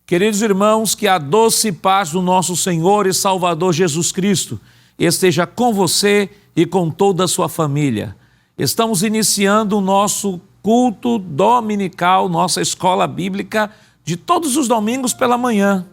Queridos irmãos, que a doce paz do nosso Senhor e Salvador Jesus Cristo esteja com você e com toda a sua família. Estamos iniciando o nosso culto dominical, nossa escola bíblica de todos os domingos pela manhã.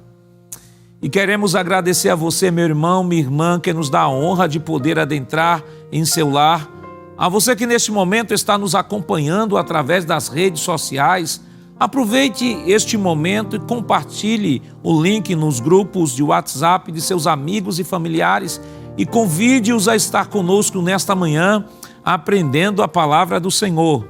E queremos agradecer a você, meu irmão, minha irmã, que nos dá a honra de poder adentrar em seu lar. A você que neste momento está nos acompanhando através das redes sociais, aproveite este momento e compartilhe o link nos grupos de WhatsApp de seus amigos e familiares e convide-os a estar conosco nesta manhã, aprendendo a palavra do Senhor.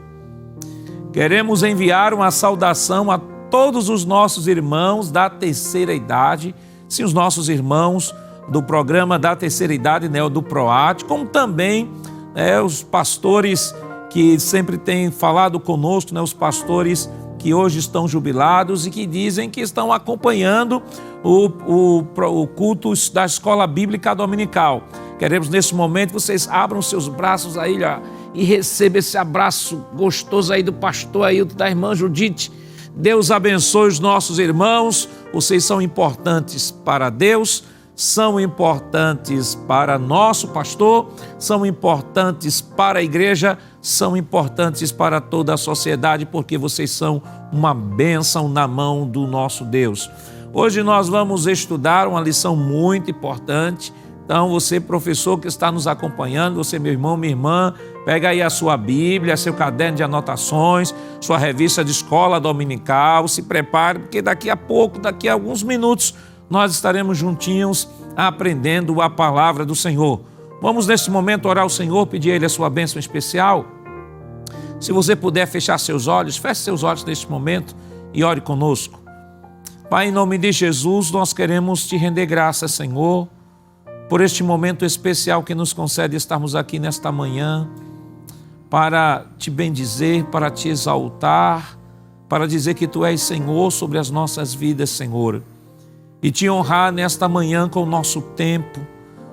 Queremos enviar uma saudação a todos os nossos irmãos da terceira idade, sim, os nossos irmãos do programa da terceira idade, né, do PROAT, como também os pastores que sempre têm falado conosco, né, os pastores que hoje estão jubilados e que dizem que estão acompanhando o culto da escola bíblica dominical. Queremos nesse momento que vocês abram seus braços aí, ó, e recebam esse abraço gostoso aí do pastor Ailton, da irmã Judite. Deus abençoe os nossos irmãos, vocês são importantes para Deus, são importantes para nosso pastor, são importantes para a igreja, são importantes para toda a sociedade, porque vocês são uma bênção na mão do nosso Deus. Hoje nós vamos estudar uma lição muito importante. Então você, professor que está nos acompanhando, você, meu irmão, minha irmã, pega aí a sua Bíblia, seu caderno de anotações, sua revista de escola dominical, se prepare, porque daqui a pouco, daqui a alguns minutos, nós estaremos juntinhos aprendendo a palavra do Senhor. Vamos nesse momento orar ao Senhor, pedir a Ele a sua bênção especial. Se você puder fechar seus olhos, feche seus olhos neste momento e ore conosco. Pai, em nome de Jesus, nós queremos te render graças, Senhor, por este momento especial que nos concede estarmos aqui nesta manhã, para te bendizer, para te exaltar, para dizer que Tu és Senhor sobre as nossas vidas, Senhor. E te honrar nesta manhã com o nosso tempo,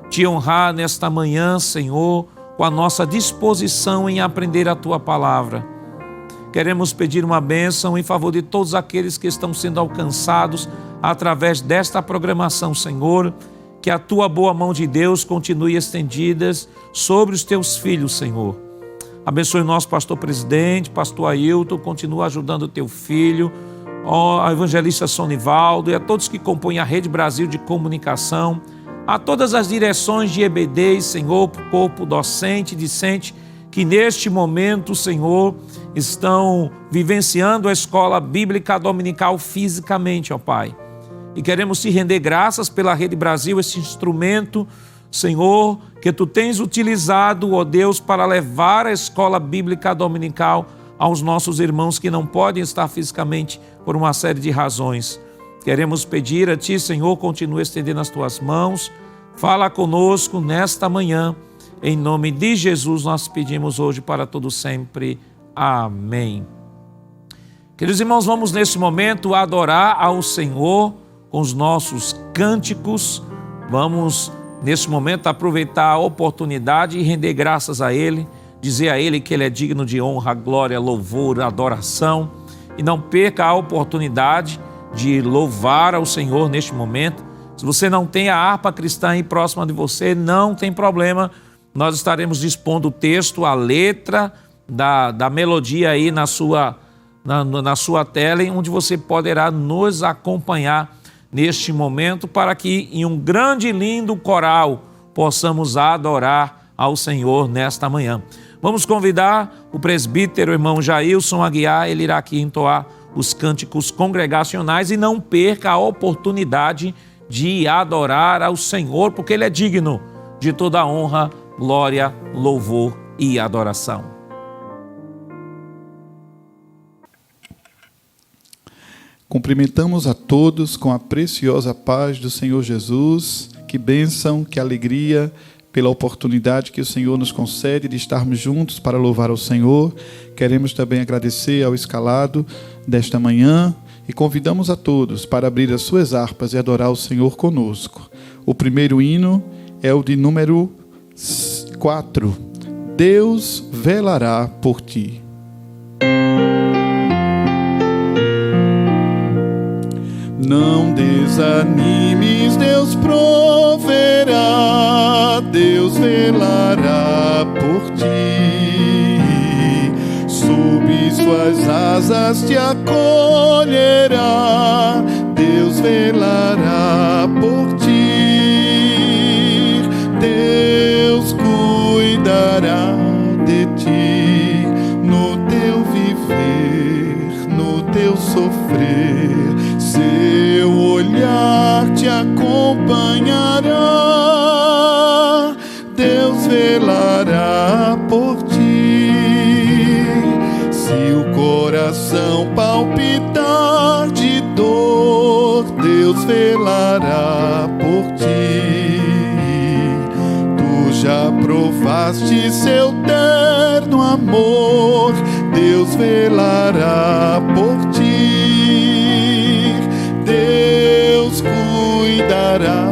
te honrar nesta manhã, Senhor, com a nossa disposição em aprender a Tua palavra. Queremos pedir uma bênção em favor de todos aqueles que estão sendo alcançados através desta programação, Senhor, que a Tua boa mão de Deus continue estendida sobre os Teus filhos, Senhor. Abençoe o nosso pastor presidente, pastor Ailton, continua ajudando o Teu filho, a evangelista Sonivaldo e a todos que compõem a Rede Brasil de Comunicação, a todas as direções de EBD, Senhor, corpo docente, discente, que neste momento, Senhor, estão vivenciando a escola bíblica dominical fisicamente, ó Pai. E queremos te render graças pela Rede Brasil, esse instrumento, Senhor, que Tu tens utilizado, ó Deus, para levar a escola bíblica dominical aos nossos irmãos que não podem estar fisicamente por uma série de razões. Queremos pedir a Ti, Senhor, continue estendendo as Tuas mãos, fala conosco nesta manhã. Em nome de Jesus nós pedimos hoje para todo sempre. Amém. Queridos irmãos, vamos nesse momento adorar ao Senhor com os nossos cânticos. Vamos nesse momento aproveitar a oportunidade e render graças a Ele, dizer a Ele que Ele é digno de honra, glória, louvor, adoração. E não perca a oportunidade de louvar ao Senhor neste momento. Se você não tem a harpa cristã aí próxima de você, não tem problema. Nós estaremos dispondo o texto, a letra da melodia aí na sua tela, onde você poderá nos acompanhar neste momento, para que em um grande e lindo coral possamos adorar ao Senhor nesta manhã. Vamos convidar o presbítero, irmão Jailson Aguiar, ele irá aqui entoar os cânticos congregacionais, e não perca a oportunidade de adorar ao Senhor, porque Ele é digno de toda a honra, glória, louvor e adoração. Cumprimentamos a todos com a preciosa paz do Senhor Jesus. Que bênção, que alegria pela oportunidade que o Senhor nos concede de estarmos juntos para louvar ao Senhor. Queremos também agradecer ao escalado desta manhã e convidamos a todos para abrir as suas harpas e adorar o Senhor conosco. O primeiro hino é o de número 4. Deus velará por ti. Não desanimes, Deus proverá, Deus velará por ti. Sob suas asas te acolherá, Deus velará por ti. Deus cuidará de ti no teu viver, no teu sofrer. Seu olhar te acompanhará, Deus velará por ti. Se o coração palpitar de dor, Deus velará por ti. Tu já provaste seu terno amor, Deus velará por ti. Deus cuidará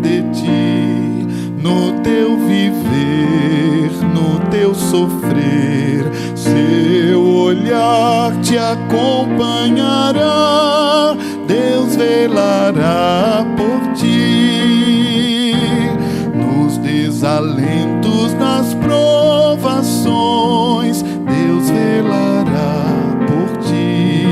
de ti no teu viver, no teu sofrer. Seu olhar te acompanhará, Deus velará por ti. Nos desalentos, nas provações, Deus velará por ti.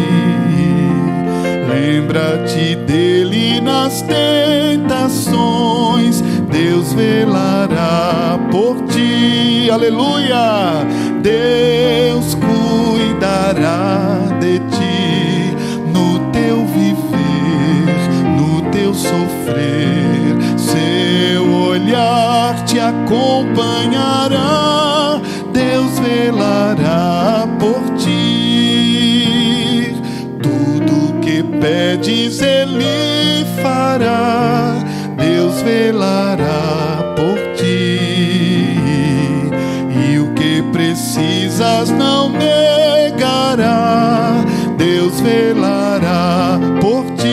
Lembra-te dele nas tentações, Deus velará por ti. Aleluia! Deus cuidará de ti no teu viver, no teu sofrer. Seu olhar te acompanhará, Deus velará por ti. Tudo que pedes Ele fará, Deus velará por ti. E o que precisas não negará, Deus velará por ti.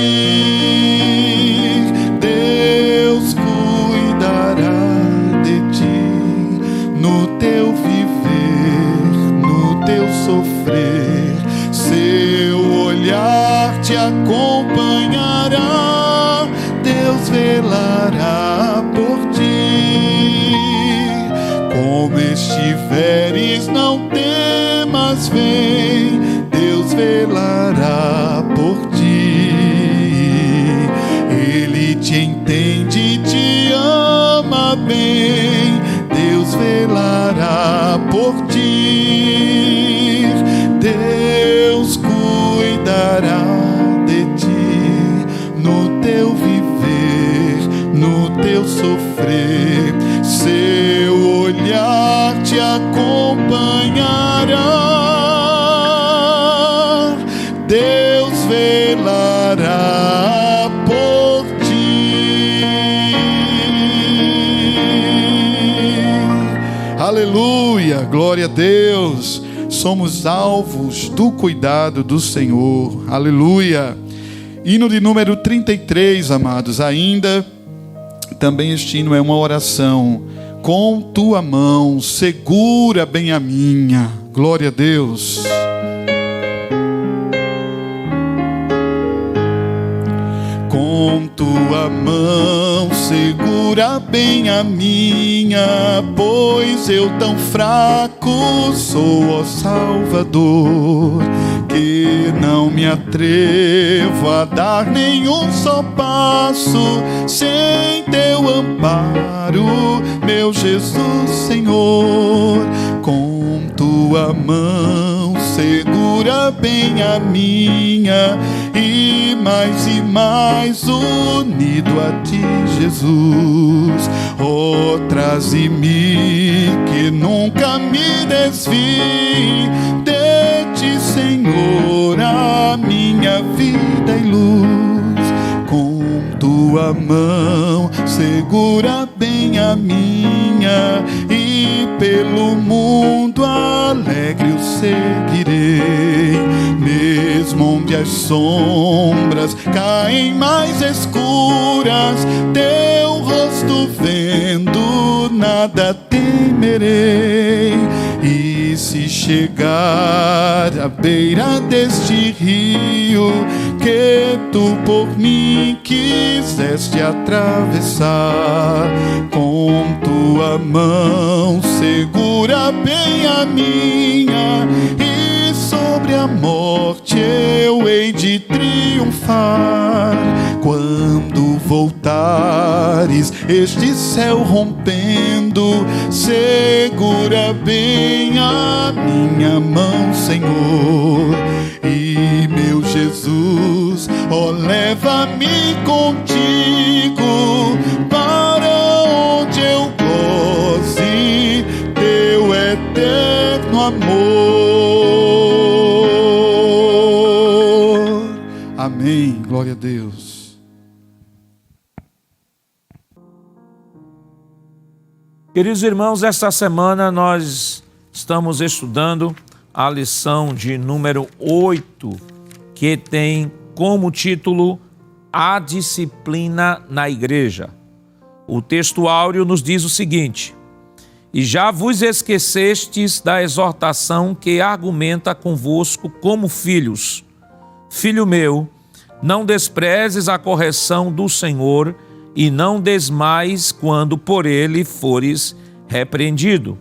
Deus cuidará de ti no teu viver, no teu sofrer. Seu olhar te acompanhará, Deus velará por ti. Como estiveres, não temas, vem, Deus velará por ti. Ele te entende, te ama bem, Deus velará por ti. Deus cuidará de ti no teu viver, no teu sofrer. Seu olhar te acompanhará, Deus velará por ti. Aleluia, glória a Deus. Somos alvos do cuidado do Senhor. Aleluia. Hino de número 33, amados. Ainda também este hino é uma oração. Com tua mão segura bem a minha. Glória a Deus. Com tua mão segura bem a minha, pois eu tão fraco sou, ó Salvador, que não me atrevo a dar nenhum só passo sem teu amparo, meu Jesus Senhor. Com tua mão segura bem a minha, e mais unido a ti, Jesus. Oh, traze-me que nunca me desvie de ti, Senhor, a minha vida e luz. Com tua mão segura bem a minha, e pelo mundo alegre eu seguirei. mesmo onde as sombras caem mais escuras, teu rosto vendo, nada temerei. E se chegar à beira deste rio que tu por mim quiseste atravessar, com tua mão segura bem a minha, e sobre a morte eu hei de triunfar. Quando voltares este céu rompendo, segura bem a minha mão, Senhor. E meu Jesus, ó, leva-me contigo para onde eu goze teu eterno amor. Amém. Glória a Deus. Queridos irmãos, esta semana nós estamos estudando a lição de número 8, que tem como título A Disciplina na Igreja. O texto áureo nos diz o seguinte: E já vos esquecestes da exortação que argumenta convosco como filhos. Filho meu, não desprezes a correção do Senhor, e não desmais quando por ele fores repreendido.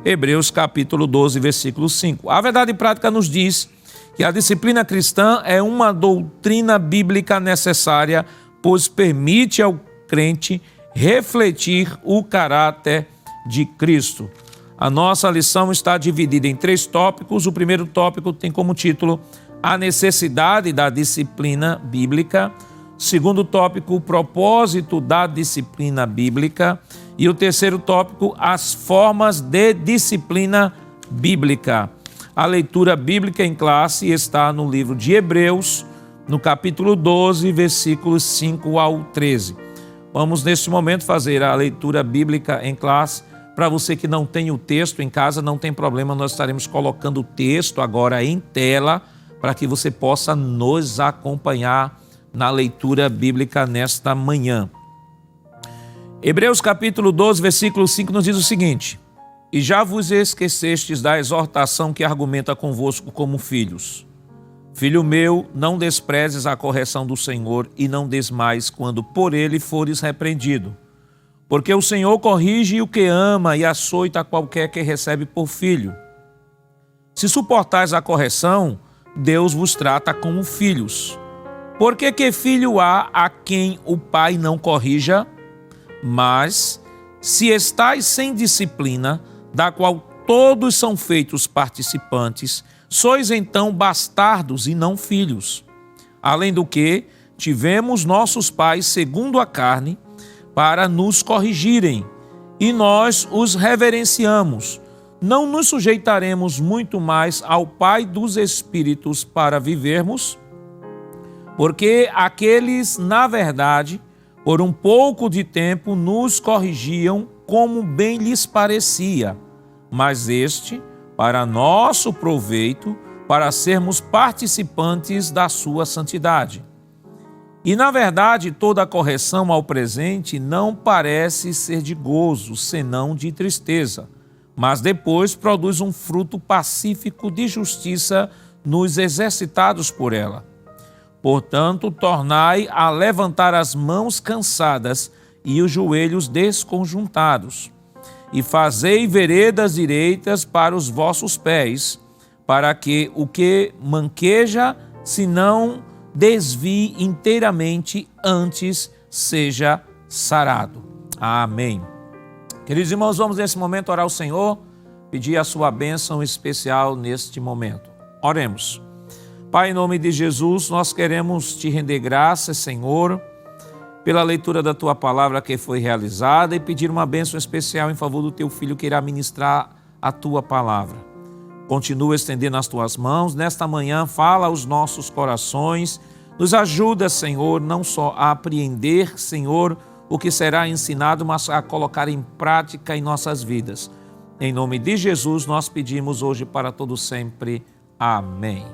Hebreus capítulo 12, versículo 5. A verdade prática nos diz que a disciplina cristã é uma doutrina bíblica necessária, pois permite ao crente refletir o caráter de Cristo. A nossa lição está dividida em 3 tópicos. O primeiro tópico tem como título a necessidade da disciplina bíblica. Segundo tópico, o propósito da disciplina bíblica. E o terceiro tópico, as formas de disciplina bíblica. A leitura bíblica em classe está no livro de Hebreus, no capítulo 12, versículos 5 ao 13. Vamos, neste momento, fazer a leitura bíblica em classe. Para você que não tem o texto em casa, não tem problema, nós estaremos colocando o texto agora em tela para que você possa nos acompanhar na leitura bíblica nesta manhã. Hebreus capítulo 12, versículo 5 nos diz o seguinte: E já vos esquecestes da exortação que argumenta convosco como filhos. Filho meu, não desprezes a correção do Senhor, e não desmais quando por ele fores repreendido. Porque o Senhor corrige o que ama e açoita qualquer que recebe por filho. Se suportais a correção, Deus vos trata como filhos. Porque que filho há a quem o pai não corrija? Mas, se estais sem disciplina, da qual todos são feitos participantes, sois então bastardos e não filhos. Além do que, tivemos nossos pais segundo a carne, para nos corrigirem, e nós os reverenciamos. Não nos sujeitaremos muito mais ao Pai dos Espíritos para vivermos? Porque aqueles, na verdade, por um pouco de tempo nos corrigiam como bem lhes parecia, mas este, para nosso proveito, para sermos participantes da sua santidade. E, na verdade, toda correção ao presente não parece ser de gozo, senão de tristeza, mas depois produz um fruto pacífico de justiça nos exercitados por ela. Portanto, tornai a levantar as mãos cansadas e os joelhos desconjuntados, e fazei veredas direitas para os vossos pés, para que o que manqueja, se não desvie inteiramente, antes seja sarado. Amém. Queridos irmãos, vamos nesse momento orar ao Senhor, pedir a sua bênção especial neste momento. Oremos. Pai, em nome de Jesus, nós queremos te render graças, Senhor, pela leitura da tua palavra que foi realizada e pedir uma bênção especial em favor do teu filho que irá ministrar a tua palavra. Continua estendendo as tuas mãos. Nesta manhã, fala aos nossos corações. Nos ajuda, Senhor, não só a apreender, Senhor, o que será ensinado, mas a colocar em prática em nossas vidas. Em nome de Jesus, nós pedimos hoje para todo sempre. Amém.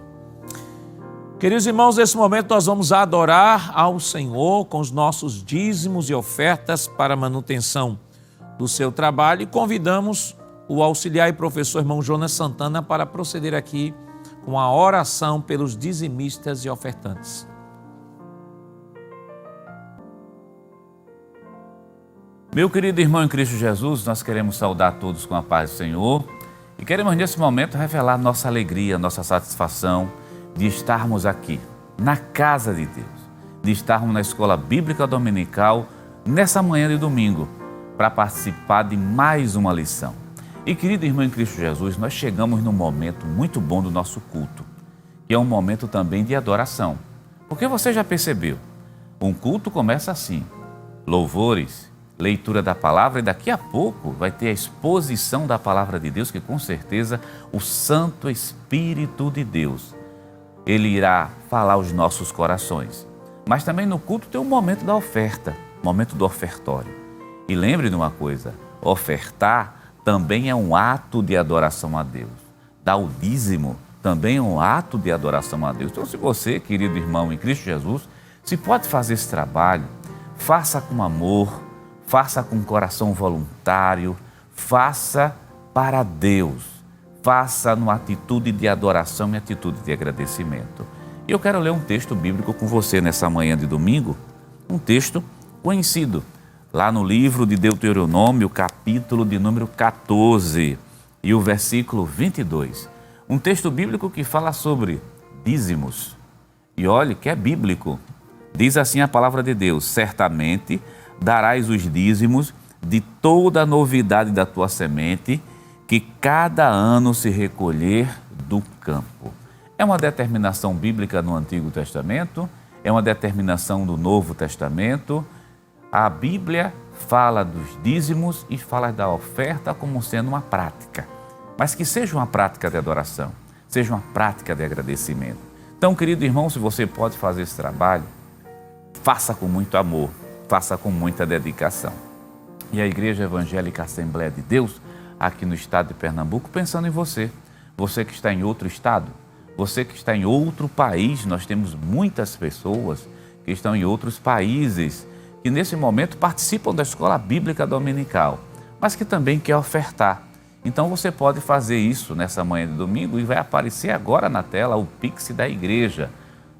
Queridos irmãos, nesse momento nós vamos adorar ao Senhor com os nossos dízimos e ofertas para a manutenção do seu trabalho e convidamos o auxiliar e professor irmão Jonas Santana para proceder aqui com a oração pelos dizimistas e ofertantes. Meu querido irmão em Cristo Jesus, nós queremos saudar todos com a paz do Senhor e queremos nesse momento revelar nossa alegria, nossa satisfação de estarmos aqui, na casa de Deus, de estarmos na escola bíblica dominical nessa manhã de domingo, para participar de mais uma lição. E querido irmão em Cristo Jesus, nós chegamos num momento muito bom do nosso culto, que é um momento também de adoração. Porque você já percebeu, um culto começa assim, louvores, leitura da palavra e daqui a pouco vai ter a exposição da palavra de Deus, que com certeza o Santo Espírito de Deus Ele irá falar aos nossos corações. Mas também no culto tem um momento da oferta, momento do ofertório. E lembre de uma coisa, ofertar também é um ato de adoração a Deus. Dar o dízimo também é um ato de adoração a Deus. Então se você, querido irmão em Cristo Jesus, se pode fazer esse trabalho, faça com amor, faça com coração voluntário, faça para Deus. Faça numa atitude de adoração e atitude de agradecimento. E eu quero ler um texto bíblico com você nessa manhã de domingo, um texto conhecido, lá no livro de Deuteronômio, capítulo de número 14 e o versículo 22. Um texto bíblico que fala sobre dízimos. E olhe que é bíblico. Diz assim a palavra de Deus: certamente darás os dízimos de toda a novidade da tua semente, que cada ano se recolher do campo. É uma determinação bíblica no Antigo Testamento, é uma determinação do Novo Testamento. A Bíblia fala dos dízimos e fala da oferta como sendo uma prática, mas que seja uma prática de adoração, seja uma prática de agradecimento. Então, querido irmão, se você pode fazer esse trabalho, faça com muito amor, faça com muita dedicação. E a Igreja Evangélica Assembleia de Deus, aqui no estado de Pernambuco, pensando em você. Você que está em outro estado, você que está em outro país, nós temos muitas pessoas que estão em outros países, que nesse momento participam da escola bíblica dominical, mas que também quer ofertar. Então você pode fazer isso nessa manhã de domingo e vai aparecer agora na tela o Pix da igreja.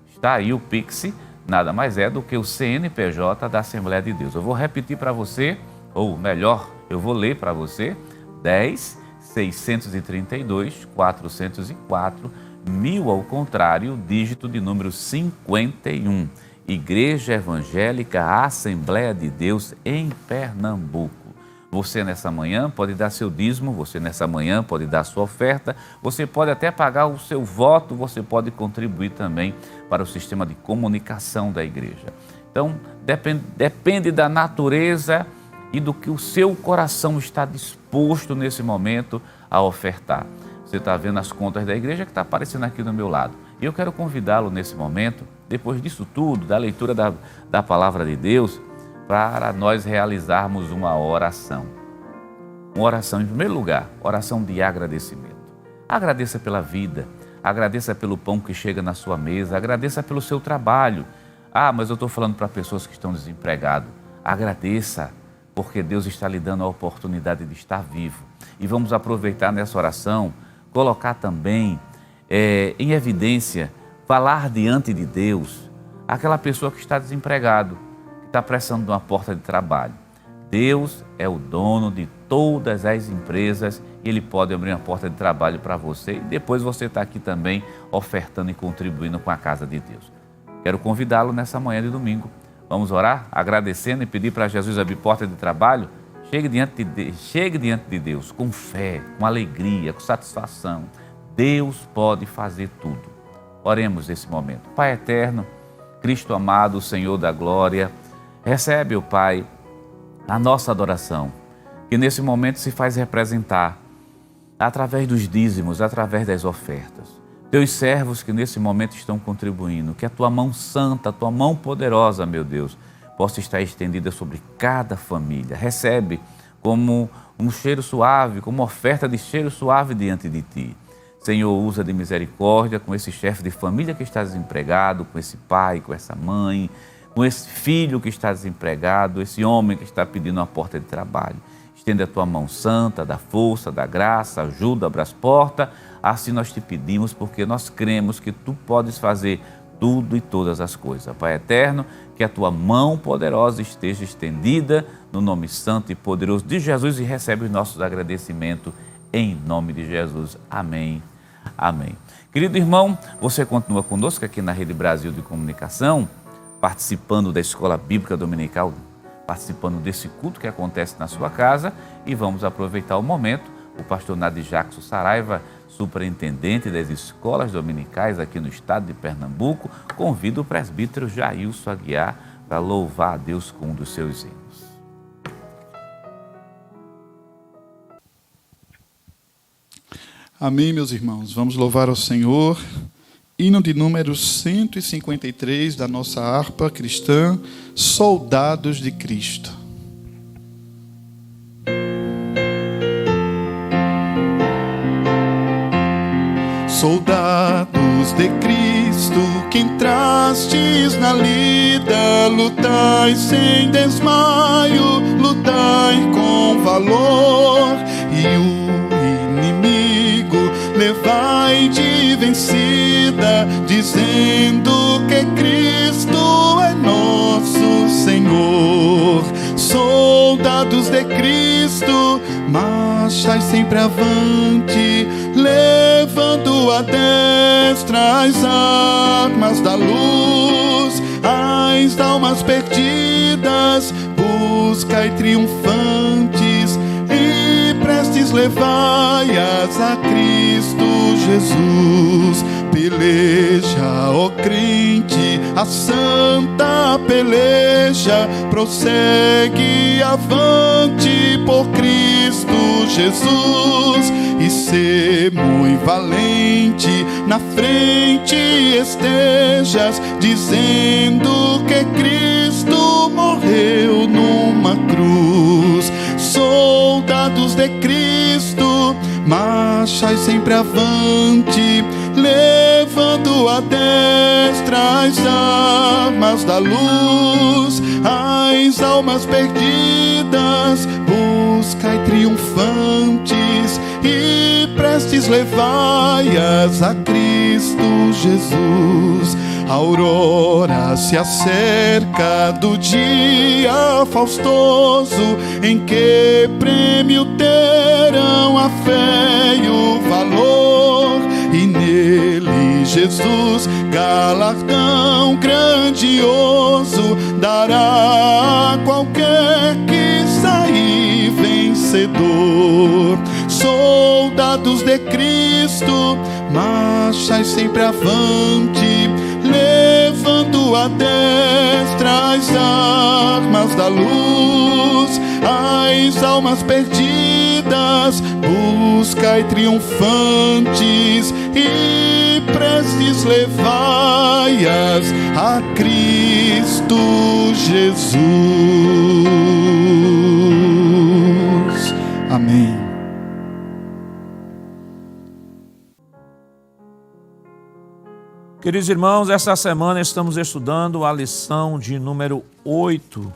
Está aí o Pix, nada mais é do que o CNPJ da Assembleia de Deus. Eu vou repetir para você, ou melhor, eu vou ler para você, 10 632 404 1000 ao contrário, dígito de número 51. Igreja Evangélica Assembleia de Deus em Pernambuco. Você nessa manhã pode dar seu dízimo, você nessa manhã pode dar sua oferta, você pode até pagar o seu voto, você pode contribuir também para o sistema de comunicação da igreja. Então, depende da natureza e do que o seu coração está disposto nesse momento a ofertar. Você está vendo as contas da igreja que está aparecendo aqui do meu lado. E eu quero convidá-lo nesse momento, depois disso tudo, da leitura da palavra de Deus, para nós realizarmos uma oração. Uma oração, em primeiro lugar, oração de agradecimento. Agradeça pela vida, agradeça pelo pão que chega na sua mesa, agradeça pelo seu trabalho. Ah, mas eu estou falando para pessoas que estão desempregadas. Agradeça, porque Deus está lhe dando a oportunidade de estar vivo. E vamos aproveitar nessa oração, colocar também em evidência, falar diante de Deus, aquela pessoa que está desempregado, que está precisando de uma porta de trabalho. Deus é o dono de todas as empresas e Ele pode abrir uma porta de trabalho para você e depois você está aqui também ofertando e contribuindo com a casa de Deus. Quero convidá-lo nessa manhã de domingo. Vamos orar, agradecendo e pedir para Jesus abrir porta de trabalho. Chegue diante de Deus com fé, com alegria, com satisfação. Deus pode fazer tudo. Oremos nesse momento. Pai eterno, Cristo amado, Senhor da glória, recebe, ó Pai, a nossa adoração, que nesse momento se faz representar através dos dízimos, através das ofertas. Teus servos que nesse momento estão contribuindo, que a Tua mão santa, a Tua mão poderosa, meu Deus, possa estar estendida sobre cada família. Recebe como um cheiro suave, como oferta de cheiro suave diante de Ti. Senhor, usa de misericórdia com esse chefe de família que está desempregado, com esse pai, com essa mãe, com esse filho que está desempregado, esse homem que está pedindo uma porta de trabalho. Estende a tua mão santa, da força, da graça, ajuda, abre as portas. Assim nós te pedimos, porque nós cremos que tu podes fazer tudo e todas as coisas. Pai eterno, que a tua mão poderosa esteja estendida no nome santo e poderoso de Jesus e recebe os nossos agradecimentos em nome de Jesus. Amém. Amém. Querido irmão, você continua conosco aqui na Rede Brasil de Comunicação, participando da Escola Bíblica Dominical, participando desse culto que acontece na sua casa, e vamos aproveitar o momento. O pastor Nadir Jackson Saraiva, superintendente das escolas dominicais aqui no estado de Pernambuco, convida o presbítero Jailson Aguiar para louvar a Deus com um dos seus hinos. Amém, meus irmãos. Vamos louvar ao Senhor. Hino de número 153 da nossa harpa cristã, Soldados de Cristo. Soldados de Cristo, que entrastes na lida, lutai sem desmaio, lutai com valor, e o inimigo levai de vencida, dizendo que Cristo é nosso Senhor. Soldados de Cristo, marchai sempre avante, levando a destra as armas da luz, as almas perdidas, buscai triunfantes, e prestes levai-as a Cristo Jesus. Peleja, ó crente, a santa peleja, prossegue avante por Cristo Jesus, e sê muito valente, na frente estejas, dizendo que Cristo morreu numa cruz. Soldados de Cristo, marchai sempre avante, levando a destra as armas da luz, as almas perdidas, buscai triunfantes, e prestes levai-as a Cristo Jesus. A aurora se acerca do dia faustoso, em que prêmio terão a fé e o valor, e nele Jesus galardão grandioso dará a qualquer que sair vencedor. Soldados de Cristo, marchai sempre avante, levando a destra as armas da luz, as almas perdidas, buscai triunfantes, e prestes levai-as a Cristo Jesus. Amém. Queridos irmãos, esta semana estamos estudando a lição de número 8,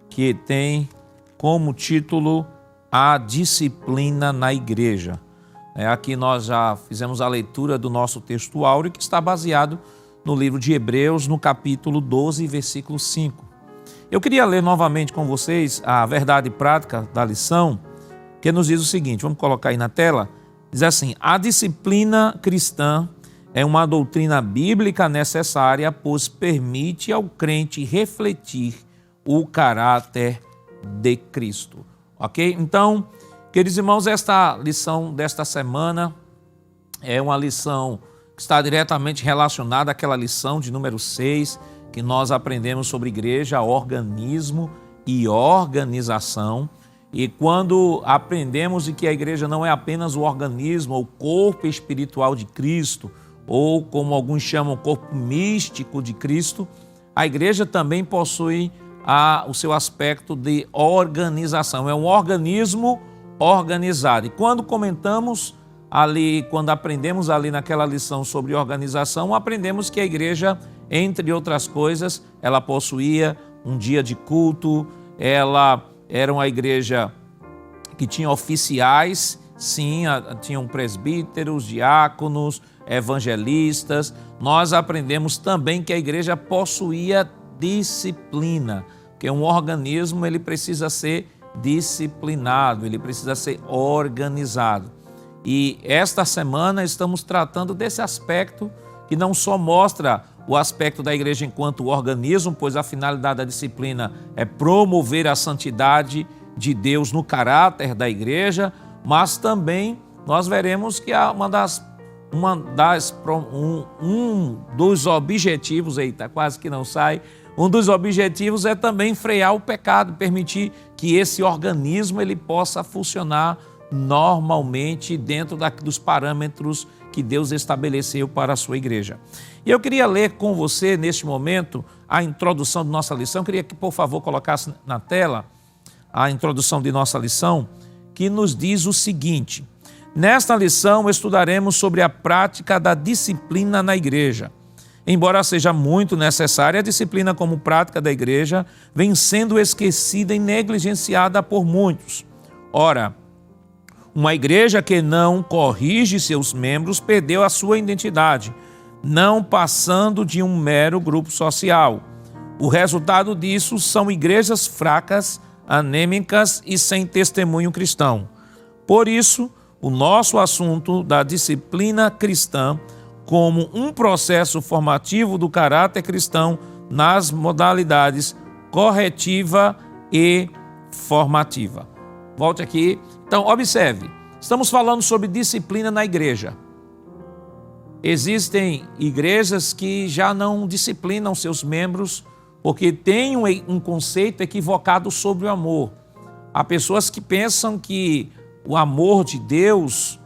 que tem como título A Disciplina na Igreja. Aqui nós já fizemos a leitura do nosso texto áureo, que está baseado no livro de Hebreus, no capítulo 12, versículo 5. Eu queria ler novamente com vocês a verdade prática da lição, que nos diz o seguinte, vamos colocar aí na tela, diz assim: a disciplina cristã é uma doutrina bíblica necessária, pois permite ao crente refletir o caráter de Cristo. Ok? Então, queridos irmãos, esta lição desta semana é uma lição que está diretamente relacionada àquela lição de número 6, que nós aprendemos sobre igreja, organismo e organização. E quando aprendemos de que a igreja não é apenas o organismo, o corpo espiritual de Cristo, ou como alguns chamam, o corpo místico de Cristo, a igreja também possui o seu aspecto de organização. É um organismo organizado. E quando comentamos ali, quando aprendemos ali naquela lição sobre organização, aprendemos que a igreja, entre outras coisas, ela possuía um dia de culto, ela era uma igreja que tinha oficiais, sim, tinham presbíteros, diáconos, evangelistas. Nós aprendemos também que a igreja possuía disciplina, que um organismo ele precisa ser disciplinado, ele precisa ser organizado. E esta semana estamos tratando desse aspecto que não só mostra o aspecto da igreja enquanto organismo, pois a finalidade da disciplina é promover a santidade de Deus no caráter da igreja, mas também nós veremos que um dos objetivos, quase que não sai, um dos objetivos é também frear o pecado, permitir que esse organismo ele possa funcionar normalmente dentro dos parâmetros que Deus estabeleceu para a sua igreja. E eu queria ler com você, neste momento, a introdução de nossa lição. Eu queria que, por favor, colocasse na tela a introdução de nossa lição, que nos diz o seguinte: nesta lição estudaremos sobre a prática da disciplina na igreja. Embora seja muito necessária, a disciplina como prática da igreja vem sendo esquecida e negligenciada por muitos. Ora, uma igreja que não corrige seus membros perdeu a sua identidade, não passando de um mero grupo social. O resultado disso são igrejas fracas, anêmicas e sem testemunho cristão. Por isso, o nosso assunto da disciplina cristã como um processo formativo do caráter cristão nas modalidades corretiva e formativa. Volte aqui. Então, observe, estamos falando sobre disciplina na igreja. Existem igrejas que já não disciplinam seus membros porque têm um conceito equivocado sobre o amor. Há pessoas que pensam que o amor de Deus,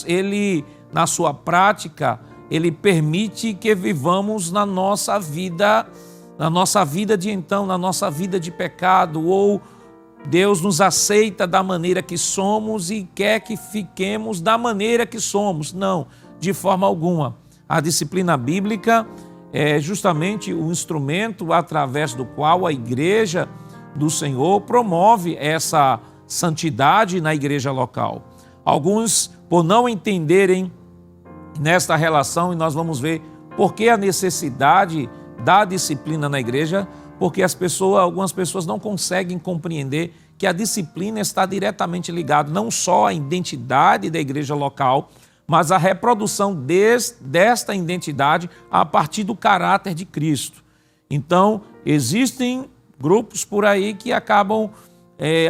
ele, na sua prática, ele permite que vivamos na nossa vida de pecado, ou Deus nos aceita da maneira que somos e quer que fiquemos da maneira que somos. Não, de forma alguma. A disciplina bíblica é justamente o instrumento através do qual a igreja do Senhor promove essa santidade na igreja local. Alguns, por não entenderem nesta relação, e nós vamos ver por que a necessidade da disciplina na igreja, porque algumas pessoas não conseguem compreender que a disciplina está diretamente ligada não só à identidade da igreja local, mas à reprodução desta identidade a partir do caráter de Cristo. Então, existem grupos por aí que acabam,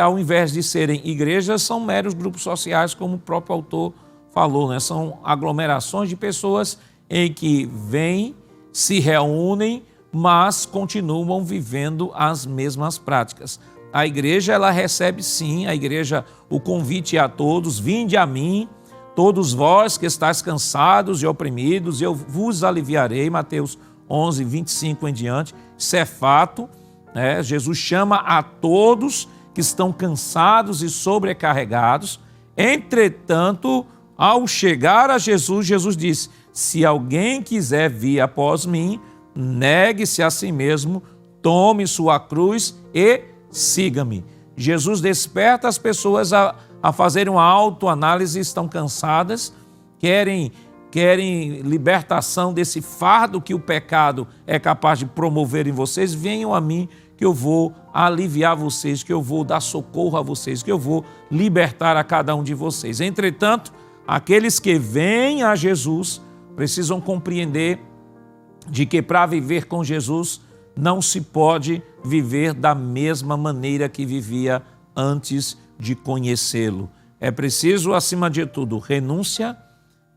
ao invés de serem igrejas, são meros grupos sociais, como o próprio autor falou, né? São aglomerações de pessoas em que vêm, se reúnem, mas continuam vivendo as mesmas práticas. A igreja, ela recebe sim, o convite a todos: vinde a mim, todos vós que estáis cansados e oprimidos, eu vos aliviarei, Mateus 11, 25 em diante. Isso é fato, né? Jesus chama a todos que estão cansados e sobrecarregados. Entretanto, ao chegar a Jesus, Jesus disse: se alguém quiser vir após mim, negue-se a si mesmo, tome sua cruz e siga-me. Jesus desperta as pessoas a fazerem uma autoanálise, estão cansadas, querem libertação desse fardo que o pecado é capaz de promover em vocês. Venham a mim que eu vou aliviar vocês, que eu vou dar socorro a vocês, que eu vou libertar a cada um de vocês. Entretanto, aqueles que vêm a Jesus precisam compreender de que para viver com Jesus não se pode viver da mesma maneira que vivia antes de conhecê-lo. É preciso, acima de tudo, renúncia,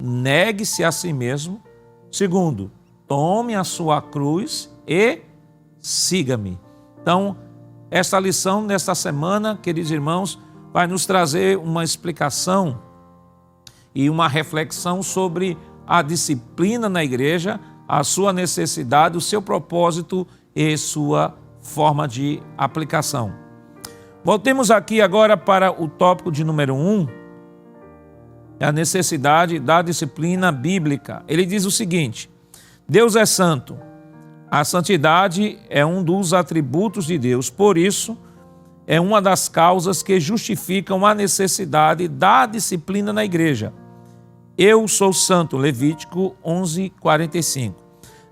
negue-se a si mesmo. Segundo, tome a sua cruz e siga-me. Então, esta lição nesta semana, queridos irmãos, vai nos trazer uma explicação e uma reflexão sobre a disciplina na igreja, a sua necessidade, o seu propósito e sua forma de aplicação. Voltemos aqui agora para o tópico de número 1, é a necessidade da disciplina bíblica. Ele diz o seguinte: Deus é santo. A santidade é um dos atributos de Deus, por isso é uma das causas que justificam a necessidade da disciplina na igreja. Eu sou santo, Levítico 11:45.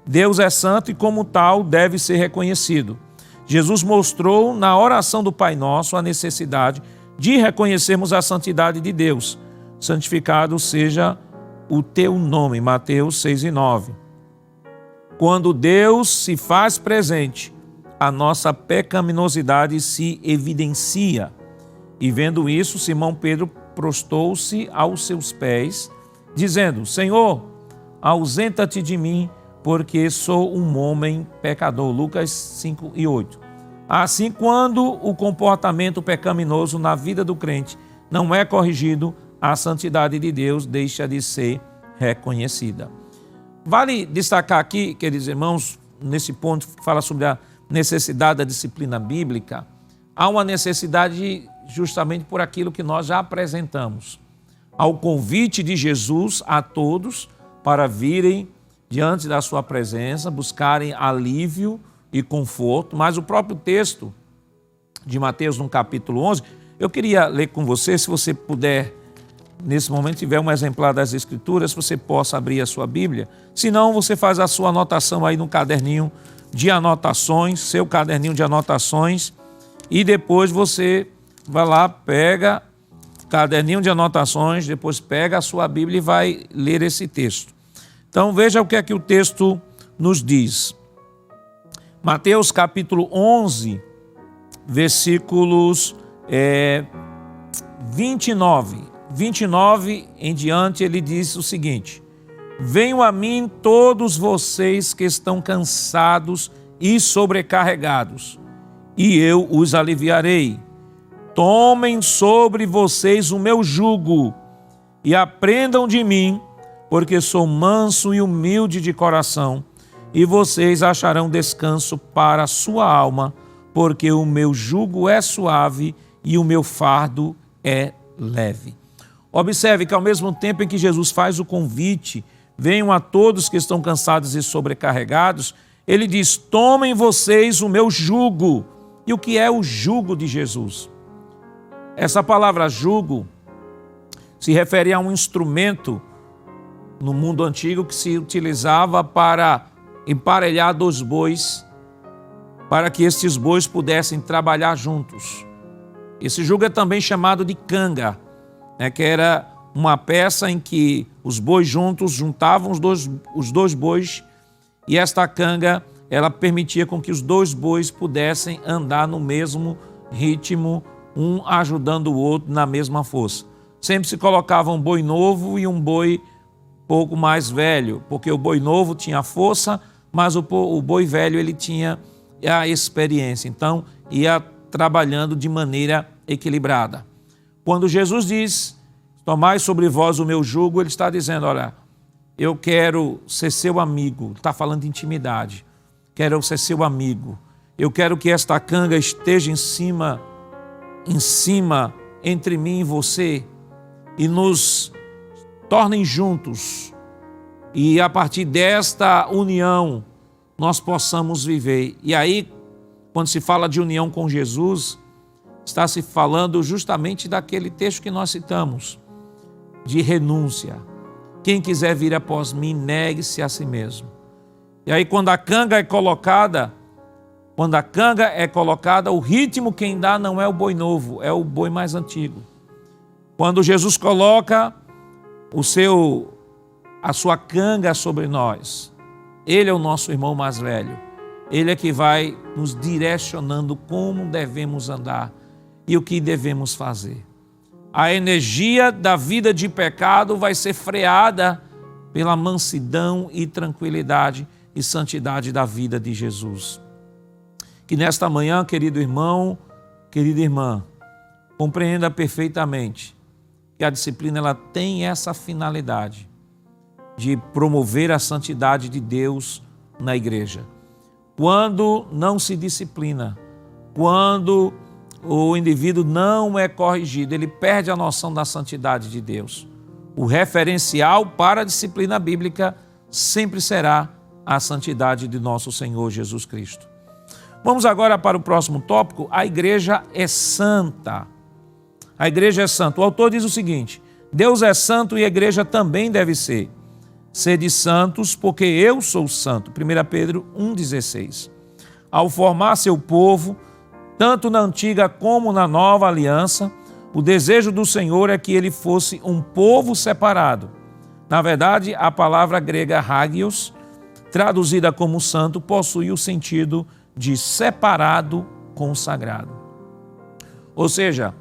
Deus é santo e como tal deve ser reconhecido. Jesus mostrou na oração do Pai Nosso a necessidade de reconhecermos a santidade de Deus. Santificado seja o teu nome, Mateus 6:9. Quando Deus se faz presente, a nossa pecaminosidade se evidencia. E vendo isso, Simão Pedro prostrou-se aos seus pés, dizendo: Senhor, ausenta-te de mim, porque sou um homem pecador. Lucas 5:8. Assim, quando o comportamento pecaminoso na vida do crente não é corrigido, a santidade de Deus deixa de ser reconhecida. Vale destacar aqui, queridos irmãos, nesse ponto que fala sobre a necessidade da disciplina bíblica, há uma necessidade justamente por aquilo que nós já apresentamos. Ao convite de Jesus a todos para virem diante da sua presença, buscarem alívio e conforto, mas o próprio texto de Mateus, no capítulo 11, eu queria ler com você, se você puder, nesse momento, tiver um exemplar das Escrituras, você possa abrir a sua Bíblia. Se não, você faz a sua anotação aí no caderninho de anotações, seu caderninho de anotações, e depois você vai lá, pega o caderninho de anotações, depois pega a sua Bíblia e vai ler esse texto. Então veja o que é que o texto nos diz. Mateus capítulo 11, versículos 29 em diante, ele diz o seguinte: Venham a mim todos vocês que estão cansados e sobrecarregados, e eu os aliviarei. Tomem sobre vocês o meu jugo e aprendam de mim, porque sou manso e humilde de coração, e vocês acharão descanso para a sua alma, porque o meu jugo é suave e o meu fardo é leve. Observe que ao mesmo tempo em que Jesus faz o convite, venham a todos que estão cansados e sobrecarregados, ele diz: tomem vocês o meu jugo. E o que é o jugo de Jesus? Essa palavra jugo se refere a um instrumento no mundo antigo que se utilizava para emparelhar dois bois, para que estes bois pudessem trabalhar juntos. Esse jugo é também chamado de canga, que era uma peça em que os bois juntos juntavam os dois bois, e esta canga ela permitia com que os dois bois pudessem andar no mesmo ritmo, um ajudando o outro na mesma força. Sempre se colocava um boi novo e um boi pouco mais velho, porque o boi novo tinha força, mas o boi velho ele tinha a experiência, então ia trabalhando de maneira equilibrada. Quando Jesus diz: tomai sobre vós o meu jugo, ele está dizendo: olha, eu quero ser seu amigo. Está falando de intimidade. Quero ser seu amigo. Eu quero que esta canga esteja em cima entre mim e você, e nos tornem juntos, e a partir desta união nós possamos viver. E aí, quando se fala de união com Jesus, está se falando justamente daquele texto que nós citamos, de renúncia. Quem quiser vir após mim, negue-se a si mesmo. E aí, quando a canga é colocada, o ritmo quem dá não é o boi novo, é o boi mais antigo. Quando Jesus coloca a sua canga sobre nós, ele é o nosso irmão mais velho. Ele é que vai nos direcionando como devemos andar e o que devemos fazer. A energia da vida de pecado vai ser freada pela mansidão e tranquilidade e santidade da vida de Jesus. Que nesta manhã, querido irmão, querida irmã, compreenda perfeitamente que a disciplina ela tem essa finalidade de promover a santidade de Deus na igreja. Quando não se disciplina, quando o indivíduo não é corrigido, ele perde a noção da santidade de Deus. o referencial para a disciplina bíblica sempre será a santidade de nosso Senhor Jesus Cristo. Vamos agora para o próximo tópico. A igreja é santa. A igreja é santa. O autor diz o seguinte: Deus é santo e a igreja também deve ser. Sede santos, porque eu sou santo. 1 Pedro 1,16. Ao formar seu povo, tanto na antiga como na nova aliança, o desejo do Senhor é que ele fosse um povo separado. Na verdade, a palavra grega hagios, traduzida como santo, possui o sentido de separado, consagrado. Ou seja,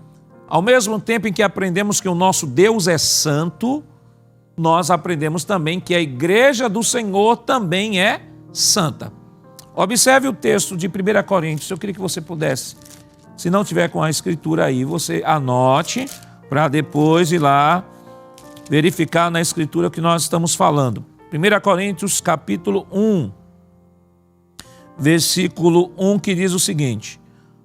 ao mesmo tempo em que aprendemos que o nosso Deus é santo, nós aprendemos também que a igreja do Senhor também é santa. Observe o texto de 1 Coríntios, eu queria que você pudesse, se não tiver com a escritura aí, você anote para depois ir lá verificar na escritura o que nós estamos falando. 1 Coríntios capítulo 1, versículo 1, que diz o seguinte: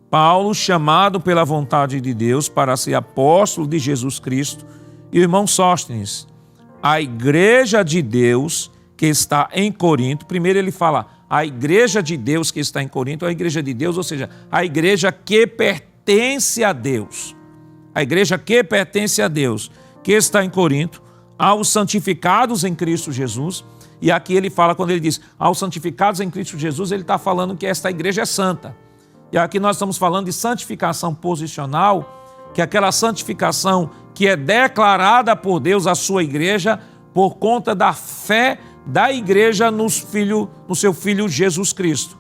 Paulo, chamado pela vontade de Deus para ser apóstolo de Jesus Cristo, e o irmão Sóstenes, a igreja de Deus que está em Corinto. Primeiro ele fala a igreja de Deus que está em Corinto, a igreja de Deus, ou seja, a igreja que pertence a Deus. A igreja que pertence a Deus, que está em Corinto, aos santificados em Cristo Jesus. E aqui ele fala, quando ele diz aos santificados em Cristo Jesus, ele está falando que esta igreja é santa. E aqui nós estamos falando de santificação posicional, que é aquela santificação que é declarada por Deus à sua igreja por conta da fé da igreja no seu Filho Jesus Cristo.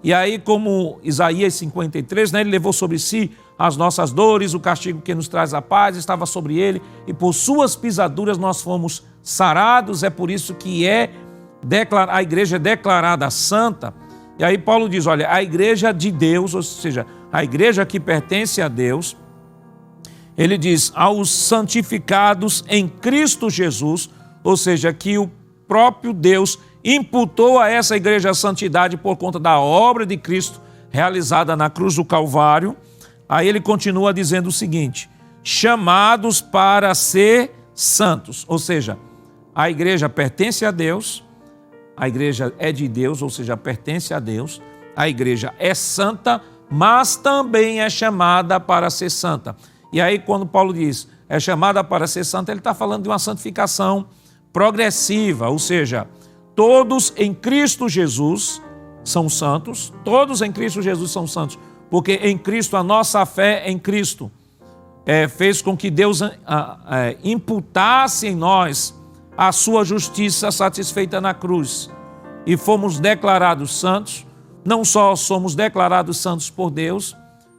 E aí, como Isaías 53, ele levou sobre si as nossas dores, o castigo que nos traz a paz estava sobre ele, e por suas pisaduras nós fomos sarados. É por isso que a igreja é declarada santa. E aí Paulo diz, olha, a igreja de Deus, ou seja, a igreja que pertence a Deus, ele diz, aos santificados em Cristo Jesus, ou seja, que o próprio Deus imputou a essa igreja a santidade por conta da obra de Cristo realizada na cruz do Calvário. Aí ele continua dizendo o seguinte: chamados para ser santos, ou seja, a igreja pertence a Deus, a igreja é de Deus, ou seja, pertence a Deus, a igreja é santa, mas também é chamada para ser santa. E aí quando Paulo diz é chamada para ser santa, ele está falando de uma santificação progressiva, ou seja, todos em Cristo Jesus são santos, todos em Cristo Jesus são santos, porque em Cristo, a nossa fé em Cristo fez com que Deus imputasse em nós a sua justiça satisfeita na cruz, e fomos declarados santos. Não só somos declarados santos por Deus,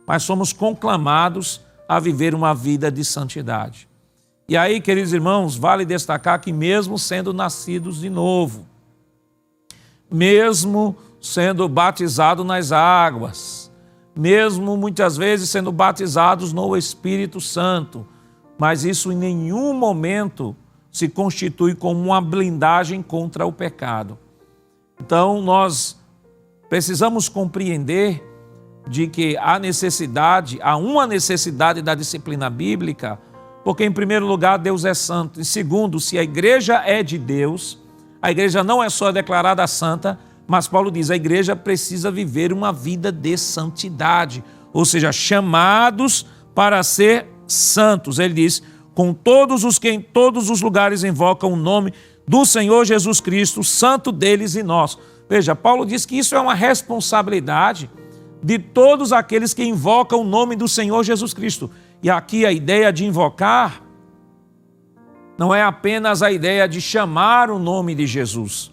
mas somos conclamados a viver uma vida de santidade. E aí, queridos irmãos, vale destacar que mesmo sendo nascidos de novo, mesmo sendo batizados nas águas, mesmo muitas vezes sendo batizados no Espírito Santo, mas isso em nenhum momento se constitui como uma blindagem contra o pecado. Então nós precisamos compreender de que há uma necessidade da disciplina bíblica, porque em primeiro lugar Deus é santo, em segundo, se a igreja é de Deus, a igreja não é só declarada santa, mas Paulo diz, a igreja precisa viver uma vida de santidade, ou seja, chamados para ser santos. Ele diz, com todos os que em todos os lugares invocam o nome do Senhor Jesus Cristo, santo deles e nosso. Veja, Paulo diz que isso é uma responsabilidade de todos aqueles que invocam o nome do Senhor Jesus Cristo. E aqui a ideia de invocar não é apenas a ideia de chamar o nome de Jesus.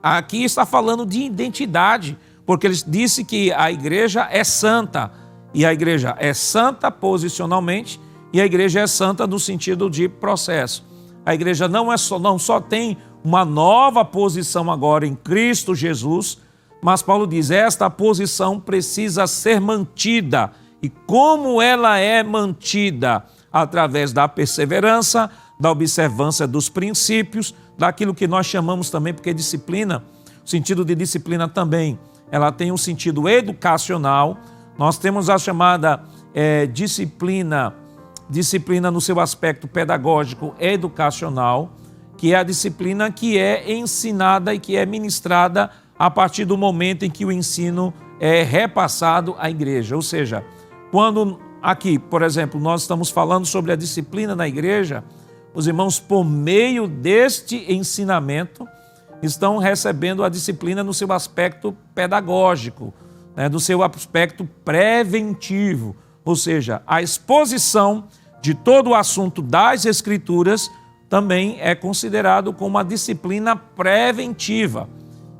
Aqui está falando de identidade, porque ele disse que a igreja é santa, e a igreja é santa posicionalmente, e a igreja é santa no sentido de processo. A igreja não só tem uma nova posição agora em Cristo Jesus, mas Paulo diz, esta posição precisa ser mantida. E como ela é mantida? Através da perseverança, da observância dos princípios, daquilo que nós chamamos também, porque disciplina, o sentido de disciplina também, ela tem um sentido educacional. Nós temos a chamada disciplina disciplina no seu aspecto pedagógico e educacional, que é a disciplina que é ensinada e que é ministrada a partir do momento em que o ensino é repassado à igreja. Ou seja, quando aqui, por exemplo, nós estamos falando sobre a disciplina na igreja, os irmãos, por meio deste ensinamento, estão recebendo a disciplina no seu aspecto pedagógico, né, do seu aspecto preventivo, ou seja, a exposição de todo o assunto das Escrituras também é considerado como uma disciplina preventiva.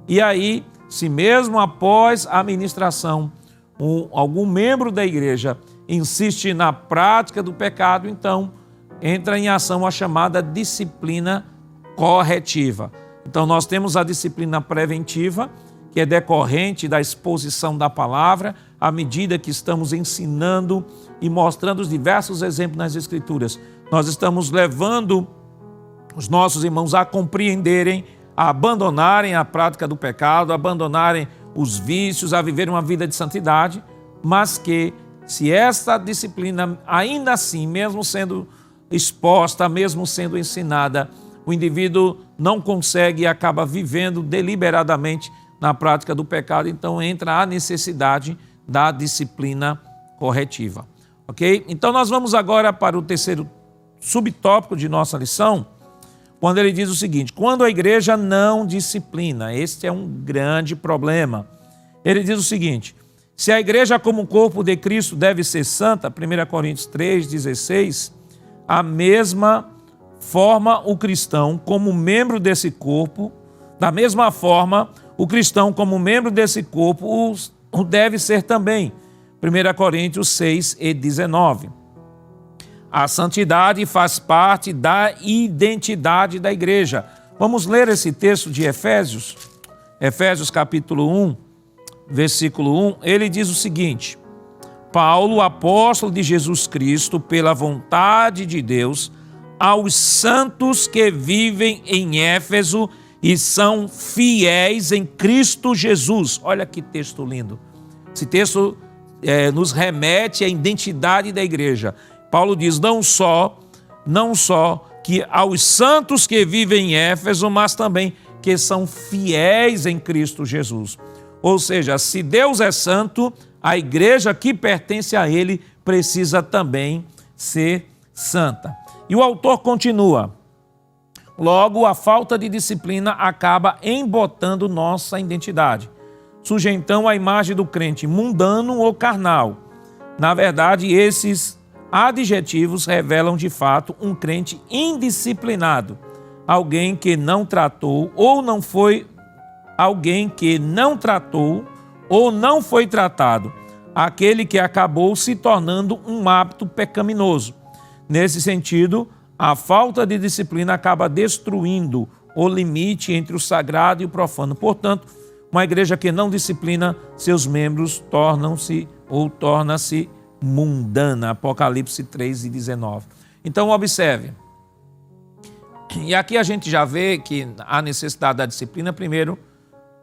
E aí, se mesmo após a ministração, algum membro da igreja insiste na prática do pecado, então entra em ação a chamada disciplina corretiva. Então nós temos a disciplina preventiva, que é decorrente da exposição da palavra, à medida que estamos ensinando e mostrando os diversos exemplos nas Escrituras. Nós estamos levando os nossos irmãos a compreenderem, a abandonarem a prática do pecado, a abandonarem os vícios, a viver uma vida de santidade, mas que, se esta disciplina, ainda assim, mesmo sendo exposta, mesmo sendo ensinada, o indivíduo não consegue e acaba vivendo deliberadamente na prática do pecado, então entra a necessidade da disciplina corretiva. Ok? Então nós vamos agora para o terceiro subtópico de nossa lição, quando ele diz o seguinte: quando a igreja não disciplina, este é um grande problema. Ele diz o seguinte: se a igreja como corpo de Cristo deve ser santa, 1 Coríntios 3,16, a mesma forma o cristão como membro desse corpo, da mesma forma o cristão como membro desse corpo o deve ser também. 1 Coríntios 6:19. A santidade faz parte da identidade da igreja. Vamos ler esse texto de Efésios, Efésios capítulo 1, versículo 1. Ele diz o seguinte: Paulo, apóstolo de Jesus Cristo, pela vontade de Deus, aos santos que vivem em Éfeso e são fiéis em Cristo Jesus. Olha que texto lindo. Esse texto nos remete à identidade da igreja. Paulo diz não só que aos santos que vivem em Éfeso, mas também que são fiéis em Cristo Jesus. Ou seja, se Deus é santo, a igreja que pertence a Ele precisa também ser santa. E o autor continua: logo, a falta de disciplina acaba embotando nossa identidade. Surge então a imagem do crente mundano ou carnal. Na verdade, esses adjetivos revelam de fato um crente indisciplinado, alguém que não tratou ou não foi tratado, aquele que acabou se tornando um hábito pecaminoso. Nesse sentido, a falta de disciplina acaba destruindo o limite entre o sagrado e o profano. Portanto, uma igreja que não disciplina seus membros torna-se mundana. Apocalipse 3:19. Então, observe. E aqui a gente já vê que a necessidade da disciplina. Primeiro,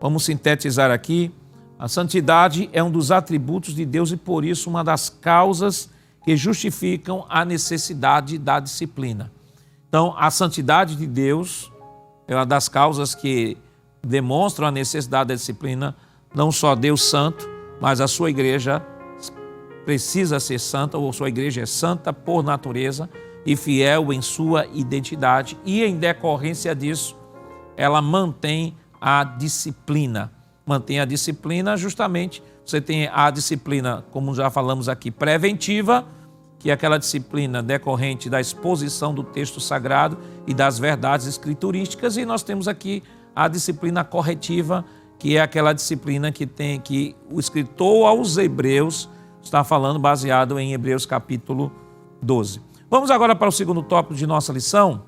vamos sintetizar aqui: a santidade é um dos atributos de Deus e, por isso, uma das causas que justificam a necessidade da disciplina. Então, a santidade de Deus é uma das causas que demonstram a necessidade da disciplina. Não só Deus santo, mas a sua igreja precisa ser santa, ou sua igreja é santa por natureza e fiel em sua identidade, e em decorrência disso, ela mantém a disciplina. Mantém a disciplina justamente, você tem a disciplina, como já falamos aqui, preventiva, que é aquela disciplina decorrente da exposição do texto sagrado e das verdades escriturísticas, e nós temos aqui a disciplina corretiva, que é aquela disciplina que o escritor aos Hebreus está falando, baseado em Hebreus capítulo 12. Vamos agora para o segundo tópico de nossa lição.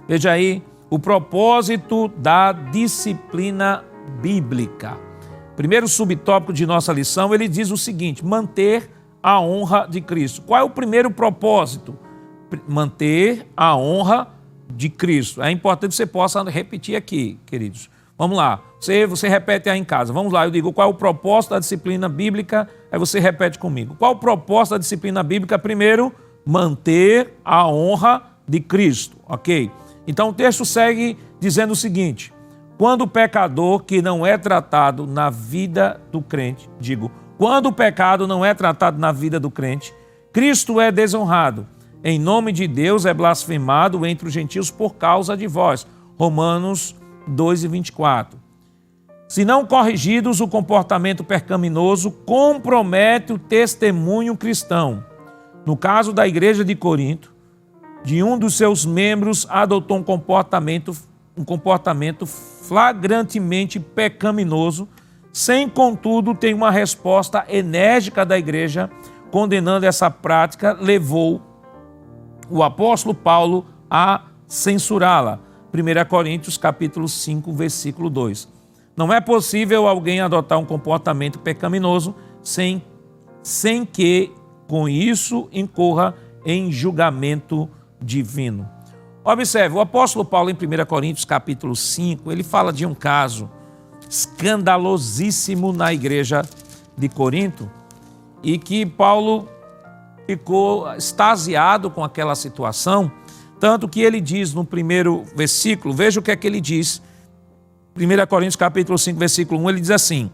Veja aí, o propósito da disciplina bíblica. Primeiro subtópico de nossa lição, ele diz o seguinte: manter a honra de Cristo. Qual é o primeiro propósito? Manter a honra de Cristo. É importante que você possa repetir aqui, queridos. Vamos lá, você repete aí em casa. Vamos lá, eu digo qual é o propósito da disciplina bíblica, aí você repete comigo. Qual é o propósito da disciplina bíblica? Primeiro, manter a honra de Cristo, ok? Então o texto segue dizendo o seguinte: quando o pecador que não é tratado na vida do crente, quando o pecado não é tratado na vida do crente, Cristo é desonrado. Em nome de Deus é blasfemado entre os gentios por causa de vós. Romanos 2:24. Se não corrigidos, o comportamento pecaminoso compromete o testemunho cristão. No caso da igreja de Corinto, de um dos seus membros adotou um comportamento flagrantemente pecaminoso, sem, contudo, ter uma resposta enérgica da igreja, condenando essa prática, levou o apóstolo Paulo a censurá-la. 1 Coríntios capítulo 5, versículo 2. Não é possível alguém adotar um comportamento pecaminoso sem que, com isso, incorra em julgamento divino. Observe, o apóstolo Paulo, em 1 Coríntios capítulo 5, ele fala de um caso escandalosíssimo na igreja de Corinto, e que Paulo ficou extasiado com aquela situação, tanto que ele diz no primeiro versículo, veja o que é que ele diz, 1 Coríntios capítulo 5, versículo 1, ele diz assim: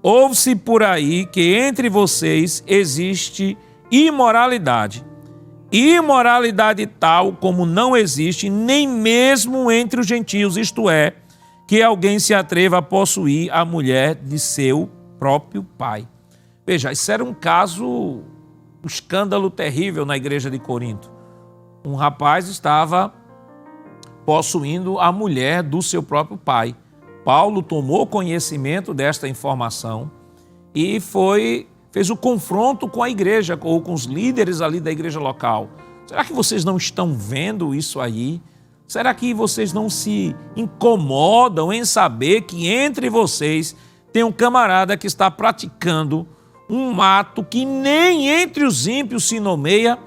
ouve-se por aí que entre vocês existe imoralidade tal como não existe nem mesmo entre os gentios, isto é, que alguém se atreva a possuir a mulher de seu próprio pai. Veja, isso era um escândalo terrível na igreja de Corinto. Um rapaz estava possuindo a mulher do seu próprio pai. Paulo tomou conhecimento desta informação e fez o confronto com a igreja, ou com os líderes ali da igreja local. Será que vocês não estão vendo isso aí? Será que vocês não se incomodam em saber que entre vocês tem um camarada que está praticando um ato que nem entre os ímpios se nomeia?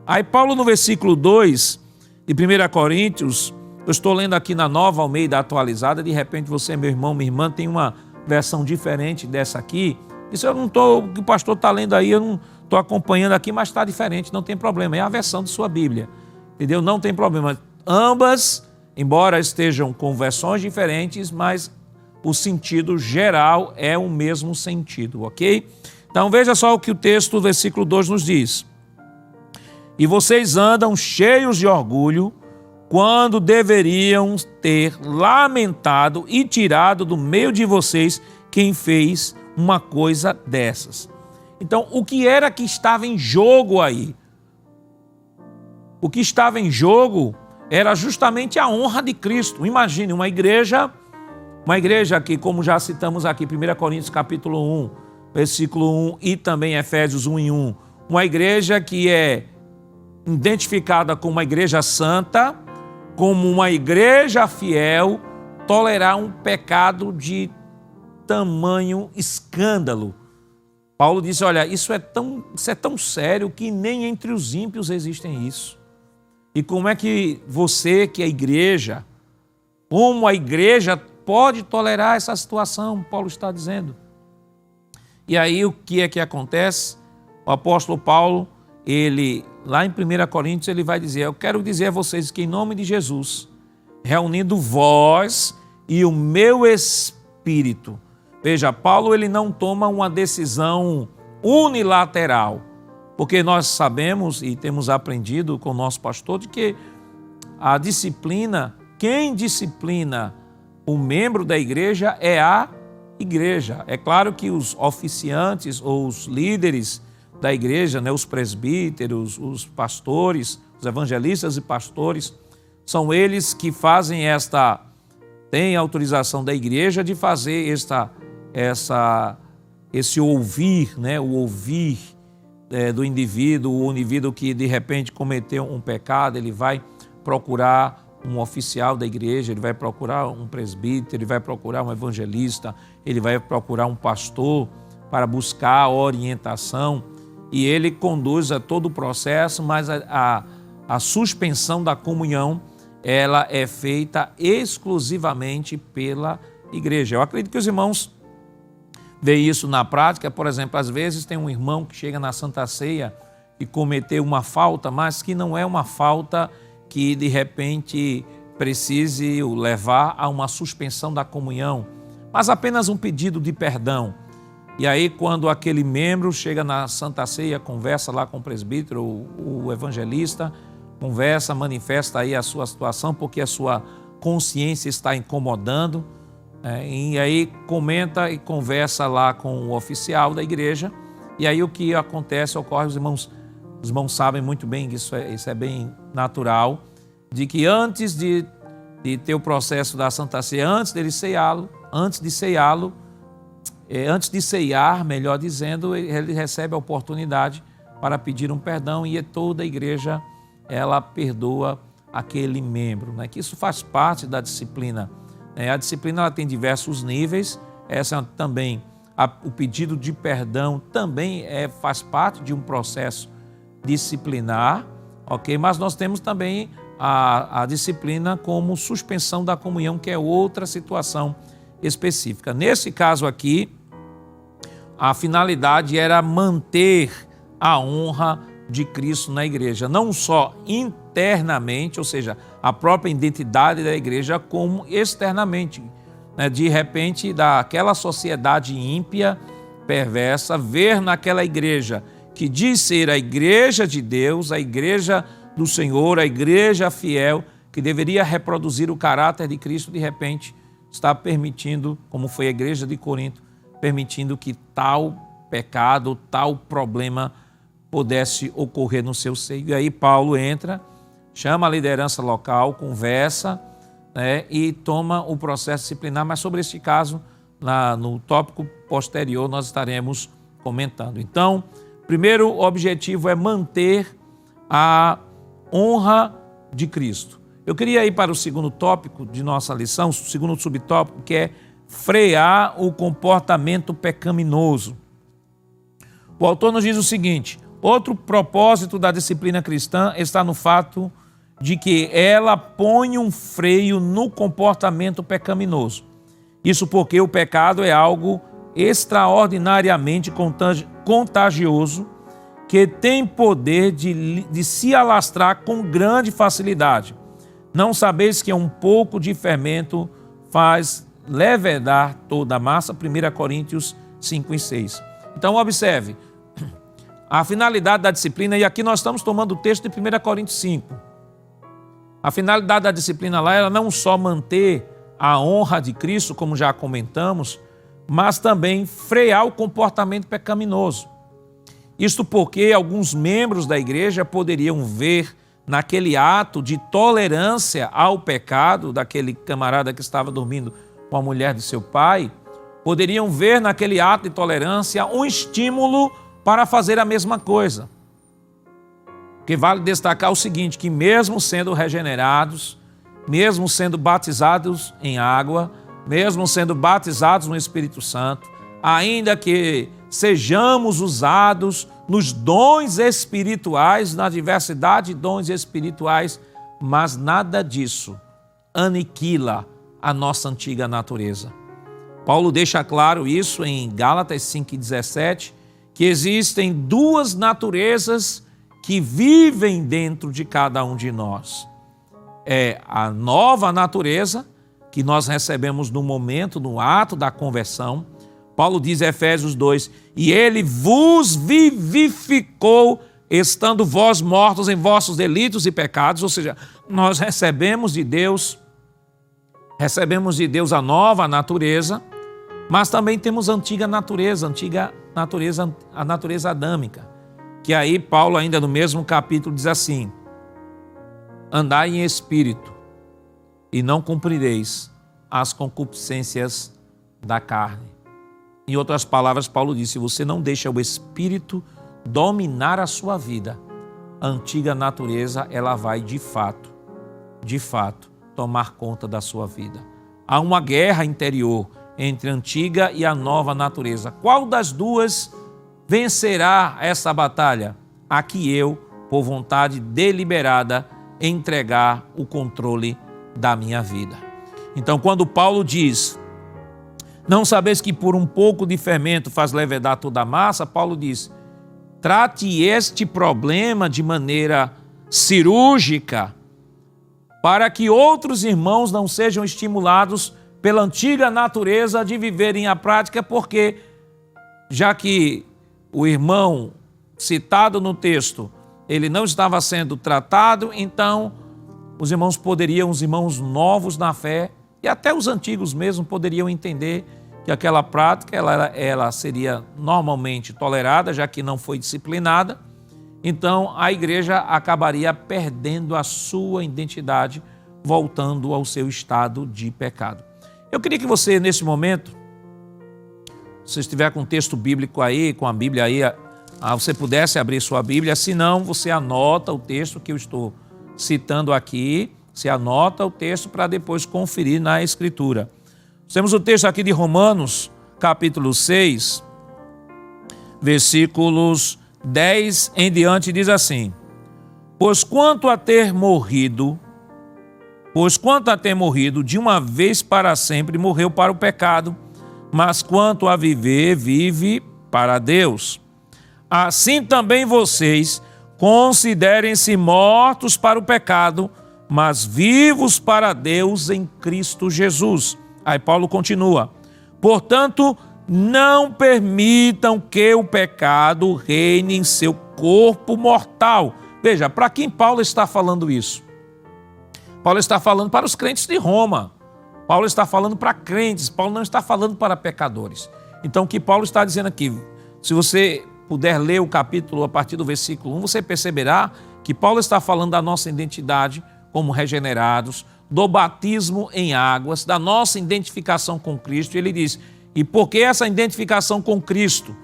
Aí Paulo, no versículo 2 de 1 Coríntios, eu estou lendo aqui na Nova Almeida Atualizada, de repente você, meu irmão, minha irmã, tem uma versão diferente dessa aqui. Isso eu não estou, o que o pastor está lendo aí, eu não estou acompanhando aqui, mas está diferente, não tem problema. É a versão de sua Bíblia, entendeu? Não tem problema. Ambas, embora estejam com versões diferentes, mas o sentido geral é o mesmo sentido, ok? Então veja só o que o texto do versículo 2 nos diz. E vocês andam cheios de orgulho, quando deveriam ter lamentado e tirado do meio de vocês quem fez uma coisa dessas. Então, o que era que estava em jogo aí? O que estava em jogo era justamente a honra de Cristo. Imagine uma igreja que, como já citamos aqui, 1 Coríntios capítulo 1, versículo 1 e também Efésios 1:1, uma igreja que é identificada como uma igreja santa, como uma igreja fiel, tolerar um pecado de tamanho escândalo. Paulo disse, olha, isso é tão sério que nem entre os ímpios existem isso. E como é que você, que é igreja, como a igreja pode tolerar essa situação? Paulo está dizendo. E aí o que é que acontece? O apóstolo Paulo, ele, lá em 1 Coríntios, ele vai dizer, eu quero dizer a vocês que em nome de Jesus, reunindo vós e o meu espírito. Veja, Paulo, ele não toma uma decisão unilateral, porque nós sabemos e temos aprendido com o nosso pastor de que a disciplina, quem disciplina o membro da igreja é a igreja. É claro que os oficiantes ou os líderes da igreja, né, os presbíteros, os pastores, os evangelistas e pastores, são eles que fazem têm autorização da igreja de fazer esse ouvir, né, o ouvir do indivíduo, o indivíduo que de repente cometeu um pecado, ele vai procurar um oficial da igreja, ele vai procurar um presbítero, ele vai procurar um evangelista, ele vai procurar um pastor para buscar orientação, e ele conduz a todo o processo, mas a suspensão da comunhão, ela é feita exclusivamente pela igreja. Eu acredito que os irmãos veem isso na prática. Por exemplo, às vezes tem um irmão que chega na Santa Ceia e cometeu uma falta, mas que não é uma falta que de repente precise o levar a uma suspensão da comunhão, mas apenas um pedido de perdão. E aí, quando aquele membro chega na Santa Ceia, conversa lá com o presbítero, o evangelista, conversa, manifesta aí a sua situação, porque a sua consciência está incomodando, e aí comenta e conversa lá com o oficial da igreja, e aí o que acontece, ocorre, os irmãos sabem muito bem que isso é bem natural, de que antes de ter o processo da Santa Ceia, antes de ceiar, melhor dizendo, ele recebe a oportunidade para pedir um perdão e toda a igreja, ela perdoa aquele membro, né? Que isso faz parte da disciplina. A disciplina ela tem diversos níveis, essa também, o pedido de perdão também faz parte de um processo disciplinar, ok? Mas nós temos também a disciplina como suspensão da comunhão, que é outra situação específica. Nesse caso aqui, a finalidade era manter a honra de Cristo na igreja, não só internamente, ou seja, a própria identidade da igreja, como externamente. De repente, daquela sociedade ímpia, perversa, ver naquela igreja que diz ser a igreja de Deus, a igreja do Senhor, a igreja fiel, que deveria reproduzir o caráter de Cristo, de repente está permitindo, como foi a igreja de Corinto, permitindo que tal pecado, tal problema pudesse ocorrer no seu seio. E aí Paulo entra, chama a liderança local, conversa, e toma o processo disciplinar, mas sobre este caso, no tópico posterior, nós estaremos comentando. Então, primeiro objetivo é manter a honra de Cristo. Eu queria ir para o segundo tópico de nossa lição, o segundo subtópico, que é frear o comportamento pecaminoso. O autor nos diz o seguinte: outro propósito da disciplina cristã está no fato de que ela põe um freio no comportamento pecaminoso. Isso porque o pecado é algo extraordinariamente contagioso, que tem poder de se alastrar com grande facilidade. Não sabeis que um pouco de fermento faz levedar toda a massa? 1 Coríntios 5 e 6. Então observe, a finalidade da disciplina, e aqui nós estamos tomando o texto de 1 Coríntios 5. A finalidade da disciplina lá era não só manter a honra de Cristo, como já comentamos, mas também frear o comportamento pecaminoso. Isto porque alguns membros da igreja poderiam ver naquele ato de tolerância ao pecado daquele camarada que estava dormindo com a mulher de seu pai, poderiam ver naquele ato de tolerância um estímulo para fazer a mesma coisa. Porque vale destacar o seguinte, que mesmo sendo regenerados, mesmo sendo batizados em água, mesmo sendo batizados no Espírito Santo, ainda que sejamos usados nos dons espirituais, na diversidade de dons espirituais, mas nada disso aniquila a nossa antiga natureza. Paulo deixa claro isso em Gálatas 5,17, que existem duas naturezas que vivem dentro de cada um de nós. É a nova natureza que nós recebemos no momento, no ato da conversão. Paulo diz em Efésios 2, e ele vos vivificou, estando vós mortos em vossos delitos e pecados, ou seja, nós recebemos de Deus a nova natureza, mas também temos a antiga natureza, a natureza adâmica, que aí Paulo ainda no mesmo capítulo diz assim, andai em espírito e não cumprireis as concupiscências da carne. Em outras palavras, Paulo disse, se você não deixa o Espírito dominar a sua vida, a antiga natureza, ela vai de fato, tomar conta da sua vida. Há uma guerra interior entre a antiga e a nova natureza. Qual das duas vencerá essa batalha? A que eu, por vontade deliberada, entregar o controle da minha vida. Então, quando Paulo diz, não sabeis que por um pouco de fermento faz levedar toda a massa, Paulo diz, trate este problema de maneira cirúrgica, para que outros irmãos não sejam estimulados pela antiga natureza de viverem a prática, porque já que o irmão citado no texto, ele não estava sendo tratado, então os irmãos novos na fé, e até os antigos mesmo poderiam entender que aquela prática ela seria normalmente tolerada, já que não foi disciplinada. Então a igreja acabaria perdendo a sua identidade, voltando ao seu estado de pecado. Eu queria que você, nesse momento, se estiver com o texto bíblico aí, com a Bíblia aí, você pudesse abrir sua Bíblia. Se não, você anota o texto que eu estou citando aqui, você anota o texto para depois conferir na Escritura. Temos o texto aqui de Romanos, capítulo 6, versículos 10 em diante, diz assim: Pois quanto a ter morrido, de uma vez para sempre, morreu para o pecado, mas quanto a viver, vive para Deus. Assim também vocês considerem-se mortos para o pecado, mas vivos para Deus em Cristo Jesus. Aí Paulo continua: Portanto, não permitam que o pecado reine em seu corpo mortal. Veja, para quem Paulo está falando isso? Paulo está falando para os crentes de Roma. Paulo está falando para crentes. Paulo não está falando para pecadores. Então, o que Paulo está dizendo aqui, se você puder ler o capítulo a partir do versículo 1, você perceberá que Paulo está falando da nossa identidade como regenerados, do batismo em águas, da nossa identificação com Cristo. Ele diz: e porque essa identificação com Cristo,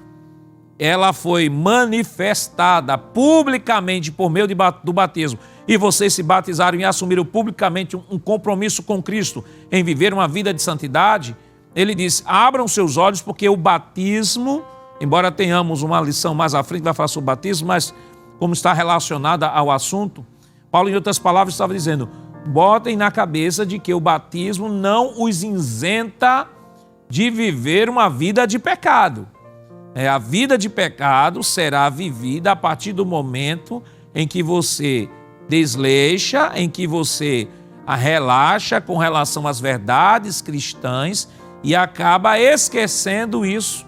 ela foi manifestada publicamente por meio do batismo, e vocês se batizaram e assumiram publicamente um compromisso com Cristo em viver uma vida de santidade, ele diz: abram seus olhos, porque o batismo, embora tenhamos uma lição mais à frente que vai falar sobre o batismo, mas como está relacionada ao assunto, Paulo, em outras palavras, estava dizendo: botem na cabeça de que o batismo não os isenta de viver uma vida de pecado. A vida de pecado será vivida a partir do momento em que você desleixa, em que você relaxa com relação às verdades cristãs e acaba esquecendo isso.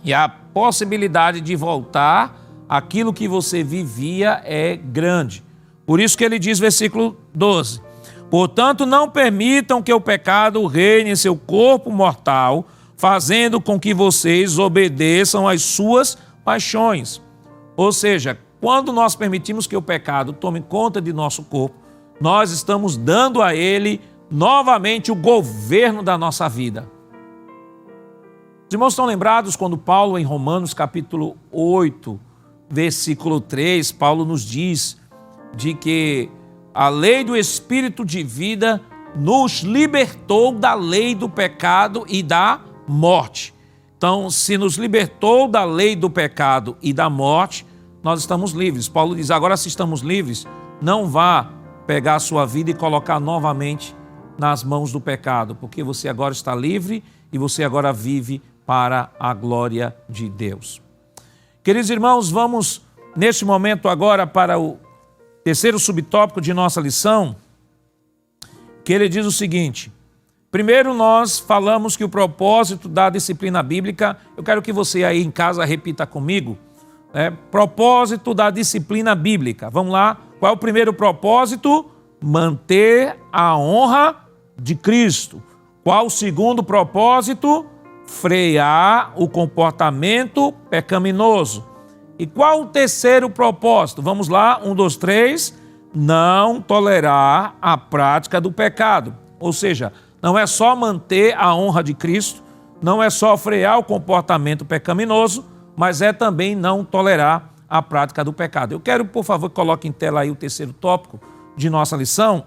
E a possibilidade de voltar àquilo que você vivia é grande. Por isso que ele diz, versículo 12: Portanto, não permitam que o pecado reine em seu corpo mortal, fazendo com que vocês obedeçam às suas paixões. Ou seja, quando nós permitimos que o pecado tome conta de nosso corpo, nós estamos dando a ele novamente o governo da nossa vida. Os irmãos estão lembrados quando Paulo, em Romanos capítulo 8, versículo 3, Paulo nos diz de que a lei do Espírito de vida nos libertou da lei do pecado e da morte. Então, se nos libertou da lei do pecado e da morte, nós estamos livres. Paulo diz: agora, se estamos livres, não vá pegar a sua vida e colocar novamente nas mãos do pecado, porque você agora está livre e você agora vive para a glória de Deus. Queridos irmãos, vamos neste momento agora para o terceiro subtópico de nossa lição, que ele diz o seguinte: primeiro nós falamos que o propósito da disciplina bíblica, eu quero que você aí em casa repita comigo, propósito da disciplina bíblica. Vamos lá, qual é o primeiro propósito? Manter a honra de Cristo. Qual o segundo propósito? Frear o comportamento pecaminoso. E qual o terceiro propósito? Vamos lá, 1, 2, 3. Não tolerar a prática do pecado. Ou seja, não é só manter a honra de Cristo, não é só frear o comportamento pecaminoso, mas é também não tolerar a prática do pecado. Eu quero, por favor, que coloque em tela aí o terceiro tópico de nossa lição.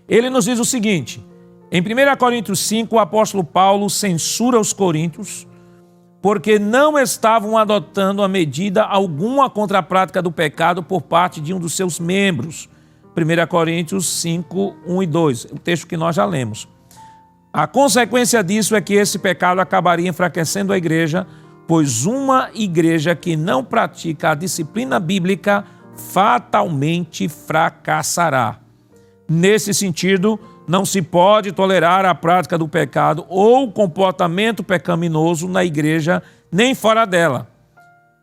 Ele nos diz o seguinte: em 1 Coríntios 5, o apóstolo Paulo censura os coríntios porque não estavam adotando a medida alguma contra a prática do pecado por parte de um dos seus membros. 1 Coríntios 5, 1 e 2, o texto que nós já lemos. A consequência disso é que esse pecado acabaria enfraquecendo a igreja, pois uma igreja que não pratica a disciplina bíblica fatalmente fracassará. Nesse sentido, não se pode tolerar a prática do pecado ou comportamento pecaminoso na igreja, nem fora dela.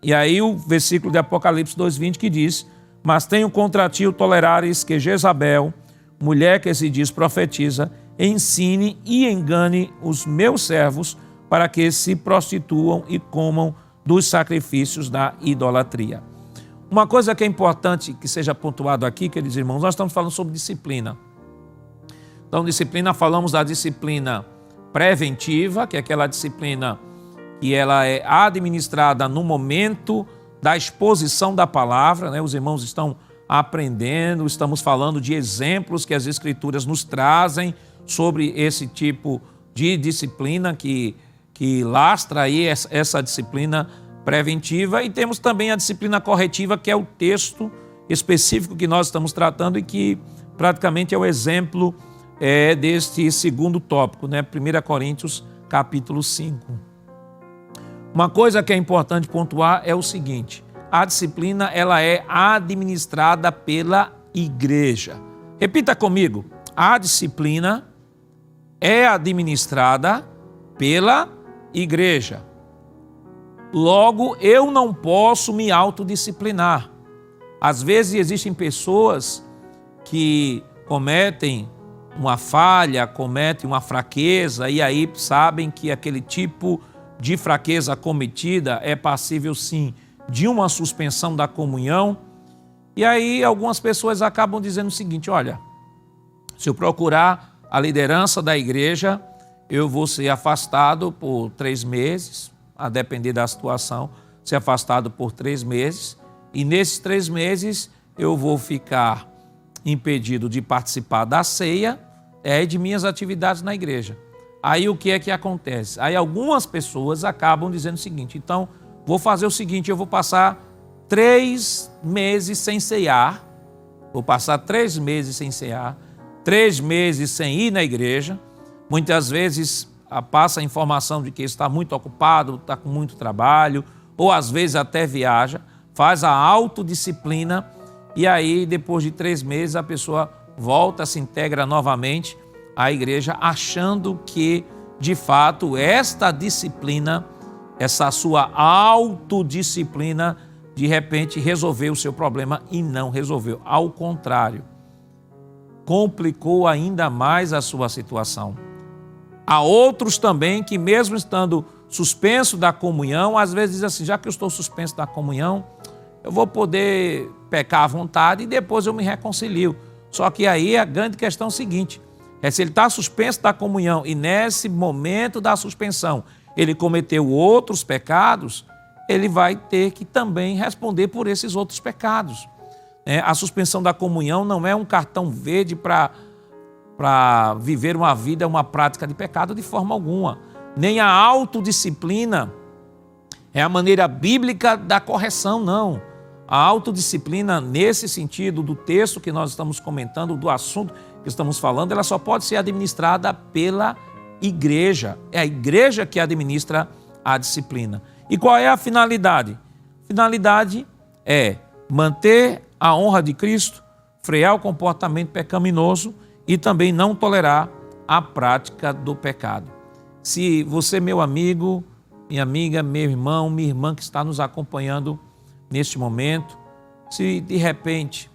E aí o versículo de Apocalipse 2:20 que diz: mas tenho contra ti o tolerares que Jezabel, mulher que se diz profetiza, ensine e engane os meus servos para que se prostituam e comam dos sacrifícios da idolatria. Uma coisa que é importante que seja pontuado aqui, queridos irmãos, nós estamos falando sobre disciplina. Então, disciplina, falamos da disciplina preventiva, que é aquela disciplina que ela é administrada no momento da exposição da palavra, né? Os irmãos estão aprendendo, estamos falando de exemplos que as Escrituras nos trazem sobre esse tipo de disciplina que lastra aí essa disciplina preventiva, e temos também a disciplina corretiva, que é o texto específico que nós estamos tratando e que praticamente é o exemplo deste segundo tópico, né? 1 Coríntios capítulo 5. Uma coisa que é importante pontuar é o seguinte: a disciplina ela é administrada pela igreja. Repita comigo: a disciplina é administrada pela igreja. Logo, eu não posso me autodisciplinar. Às vezes existem pessoas que cometem uma falha, cometem uma fraqueza, e aí sabem que aquele tipo de fraqueza cometida é passível sim de uma suspensão da comunhão. E aí algumas pessoas acabam dizendo o seguinte: olha, se eu procurar a liderança da igreja, eu vou ser afastado por 3 meses, a depender da situação, ser afastado por 3 meses, e nesses 3 meses eu vou ficar impedido de participar da ceia e de minhas atividades na igreja. Aí o que é que acontece? Aí algumas pessoas acabam dizendo o seguinte: então vou fazer o seguinte, eu vou passar 3 meses sem ceiar, vou passar 3 meses sem ceiar, 3 meses sem ir na igreja. Muitas vezes passa a informação de que está muito ocupado, está com muito trabalho, ou às vezes até viaja, faz a autodisciplina, e aí depois de 3 meses a pessoa volta, se integra novamente à igreja, achando que de fato esta disciplina, essa sua autodisciplina, de repente resolveu o seu problema, e não resolveu. Ao contrário, complicou ainda mais a sua situação. Há outros também que, mesmo estando suspenso da comunhão, às vezes dizem assim: já que eu estou suspenso da comunhão, eu vou poder pecar à vontade e depois eu me reconcilio. Só que aí a grande questão é o seguinte: se ele está suspenso da comunhão e nesse momento da suspensão ele cometeu outros pecados, ele vai ter que também responder por esses outros pecados. A suspensão da comunhão não é um cartão verde para viver uma vida, uma prática de pecado de forma alguma. Nem a autodisciplina é a maneira bíblica da correção, não. A autodisciplina, nesse sentido do texto que nós estamos comentando, do assunto que estamos falando, ela só pode ser administrada pela igreja. É a igreja que administra a disciplina. E qual é a finalidade? A finalidade é manter a honra de Cristo, frear o comportamento pecaminoso e também não tolerar a prática do pecado. Se você, meu amigo, minha amiga, meu irmão, minha irmã que está nos acompanhando neste momento, se de repente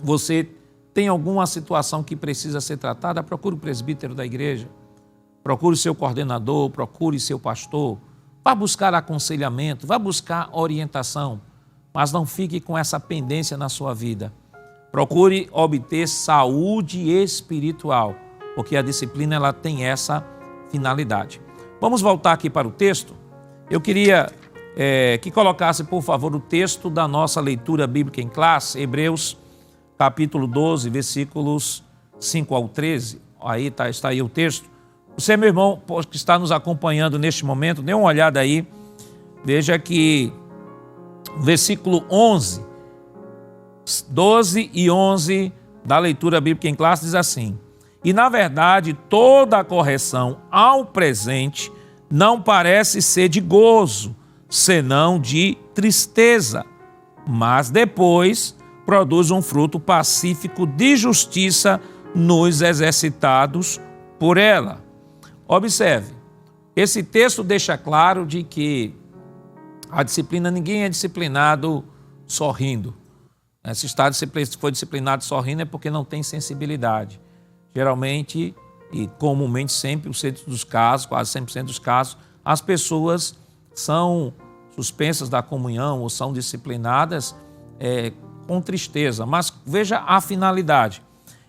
você tem alguma situação que precisa ser tratada, procure o presbítero da igreja, procure seu coordenador, procure seu pastor, vá buscar aconselhamento, vá buscar orientação, mas não fique com essa pendência na sua vida. Procure obter saúde espiritual, porque a disciplina ela tem essa finalidade. Vamos voltar aqui para o texto. Eu queria que colocasse, por favor, o texto da nossa leitura bíblica em classe, Hebreus capítulo 12, versículos 5 ao 13. Aí está aí o texto. Você, meu irmão, que está nos acompanhando neste momento, dê uma olhada aí. Veja que o versículo 11, 12 e 11 da leitura bíblica em classe diz assim: e na verdade toda a correção ao presente não parece ser de gozo, senão de tristeza, mas depois produz um fruto pacífico de justiça nos exercitados por ela. Observe, esse texto deixa claro de que a disciplina, ninguém é disciplinado sorrindo. Se foi disciplinado sorrindo é porque não tem sensibilidade. Geralmente, e comumente sempre, o 100% dos casos, quase 100% dos casos, as pessoas são suspensas da comunhão ou são disciplinadas com tristeza. Mas veja a finalidade.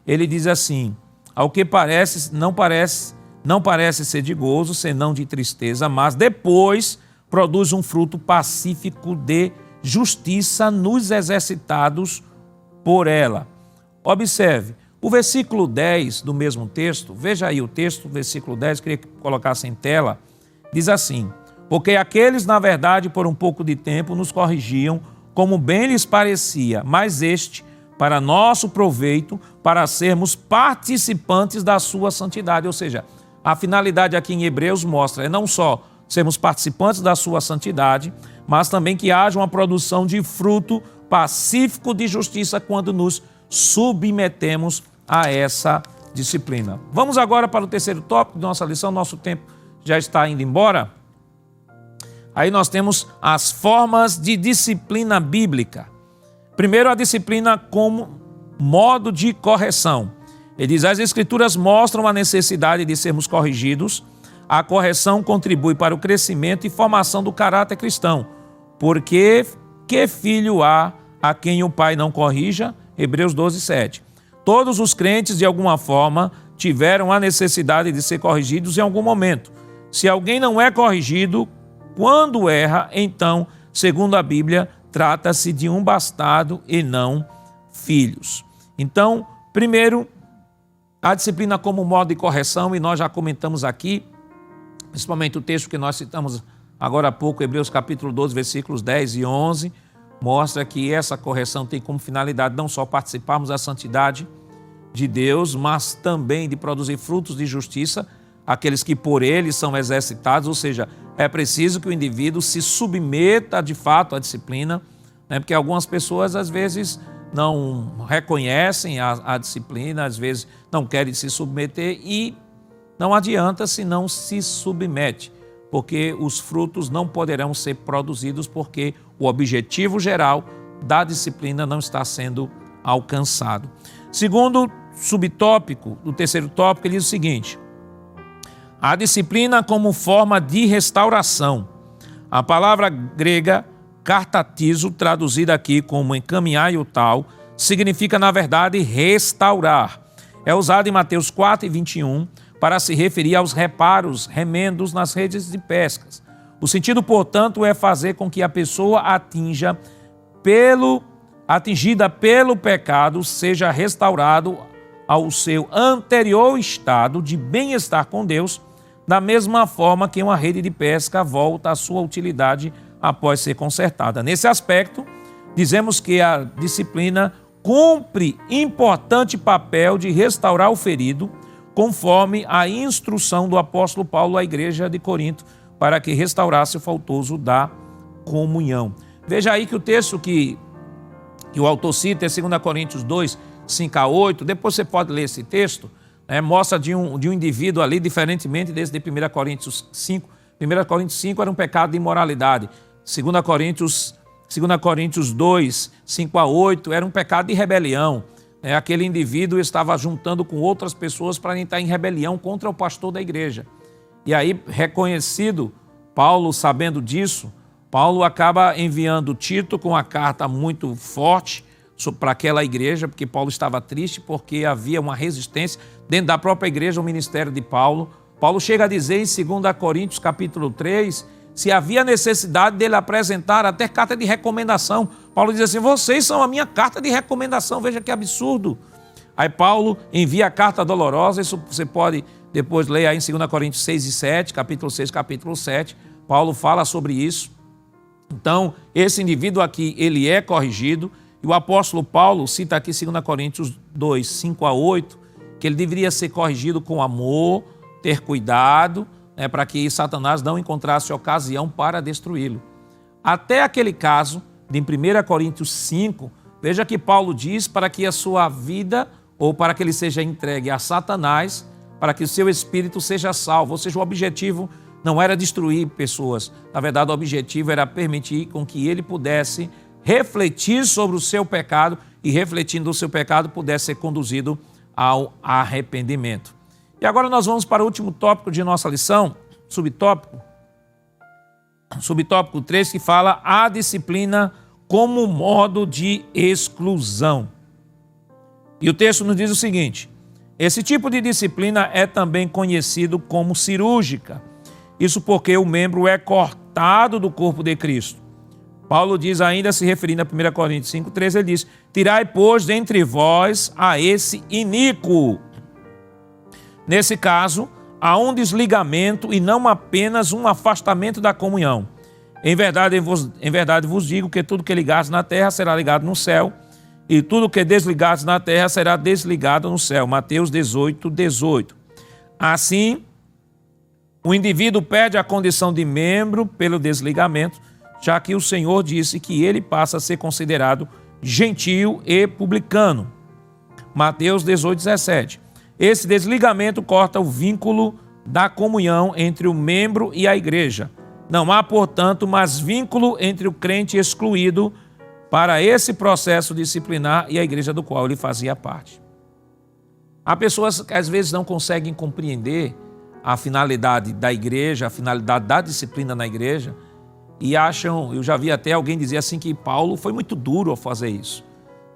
Ele diz assim, ao que parece, não parece ser de gozo, senão de tristeza, mas depois produz um fruto pacífico de justiça nos exercitados por ela. Observe, o versículo 10 do mesmo texto, veja aí o texto, versículo 10, queria que colocasse em tela, diz assim, porque aqueles, na verdade, por um pouco de tempo, nos corrigiam, como bem lhes parecia, mas este, para nosso proveito, para sermos participantes da sua santidade. Ou seja, a finalidade aqui em Hebreus mostra, não só sermos participantes da sua santidade, mas também que haja uma produção de fruto pacífico de justiça quando nos submetemos a essa disciplina. Vamos agora para o terceiro tópico de nossa lição, nosso tempo já está indo embora. Aí nós temos as formas de disciplina bíblica. Primeiro, a disciplina como modo de correção. Ele diz, as Escrituras mostram a necessidade de sermos corrigidos. A correção contribui para o crescimento e formação do caráter cristão. Porque que filho há a quem o pai não corrija? Hebreus 12, 7. Todos os crentes, de alguma forma, tiveram a necessidade de ser corrigidos em algum momento. Se alguém não é corrigido, quando erra, então, segundo a Bíblia, trata-se de um bastardo e não filhos. Então, primeiro, a disciplina como modo de correção, e nós já comentamos aqui, principalmente o texto que nós citamos agora há pouco, Hebreus capítulo 12, versículos 10 e 11, mostra que essa correção tem como finalidade não só participarmos da santidade de Deus, mas também de produzir frutos de justiça, aqueles que por ele são exercitados, ou seja, é preciso que o indivíduo se submeta de fato à disciplina, né? Porque algumas pessoas às vezes não reconhecem a disciplina, às vezes não querem se submeter e não adianta se não se submete, porque os frutos não poderão ser produzidos porque o objetivo geral da disciplina não está sendo alcançado. Segundo subtópico, do terceiro tópico, ele diz o seguinte, a disciplina como forma de restauração. A palavra grega cartatizo, traduzida aqui como encaminhar e o tal, significa, na verdade, restaurar. É usado em Mateus 4 e 21 para se referir aos reparos, remendos nas redes de pescas. O sentido, portanto, é fazer com que a pessoa atingida pelo pecado seja restaurado ao seu anterior estado de bem-estar com Deus, da mesma forma que uma rede de pesca volta à sua utilidade após ser consertada. Nesse aspecto, dizemos que a disciplina cumpre importante papel de restaurar o ferido, conforme a instrução do apóstolo Paulo à igreja de Corinto, para que restaurasse o faltoso da comunhão. Veja aí que o texto que o autor cita é 2 Coríntios 2, 5 a 8, depois você pode ler esse texto, mostra de um indivíduo ali, diferentemente desse de 1 Coríntios 5. 1 Coríntios 5 era um pecado de imoralidade. 2 Coríntios 2, 5 a 8, era um pecado de rebelião. Aquele indivíduo estava juntando com outras pessoas para entrar em rebelião contra o pastor da igreja. E aí, reconhecido, Paulo, sabendo disso, Paulo acaba enviando Tito com uma carta muito forte para aquela igreja, porque Paulo estava triste, porque havia uma resistência dentro da própria igreja ao ministério de Paulo. Paulo chega a dizer em 2 Coríntios capítulo 3, se havia necessidade dele apresentar até carta de recomendação. Paulo diz assim, vocês são a minha carta de recomendação, veja que absurdo. Aí Paulo envia a carta dolorosa, isso você pode depois ler aí em 2 Coríntios 6 e 7, capítulo 6, capítulo 7, Paulo fala sobre isso. Então, esse indivíduo aqui, ele é corrigido, e o apóstolo Paulo cita aqui 2 Coríntios 2, 5 a 8, que ele deveria ser corrigido com amor, ter cuidado, para que Satanás não encontrasse ocasião para destruí-lo. Até aquele caso, de 1 Coríntios 5, veja que Paulo diz para que a sua vida, ou para que ele seja entregue a Satanás, para que o seu espírito seja salvo. Ou seja, o objetivo não era destruir pessoas. Na verdade, o objetivo era permitir com que ele pudesse refletir sobre o seu pecado e, refletindo o seu pecado, pudesse ser conduzido ao arrependimento. E agora nós vamos para o último tópico de nossa lição, subtópico 3, que fala a disciplina como modo de exclusão. E o texto nos diz o seguinte: esse tipo de disciplina é também conhecido como cirúrgica. Isso porque o membro é cortado do corpo de Cristo. Paulo diz, ainda se referindo a 1 Coríntios 5,13, ele diz: tirai, pois, dentre vós a esse iníquo. Nesse caso, há um desligamento e não apenas um afastamento da comunhão. Em verdade vos digo que tudo que ligares na terra será ligado no céu, e tudo que desligares na terra será desligado no céu. Mateus 18:18. Assim, o indivíduo perde a condição de membro pelo desligamento, já que o Senhor disse que ele passa a ser considerado gentio e publicano. Mateus 18:17. Esse desligamento corta o vínculo da comunhão entre o membro e a igreja. Não há, portanto, mais vínculo entre o crente excluído para esse processo disciplinar e a igreja do qual ele fazia parte. Há pessoas que às vezes não conseguem compreender a finalidade da igreja, a finalidade da disciplina na igreja, e acham, eu já vi até alguém dizer assim que Paulo foi muito duro ao fazer isso.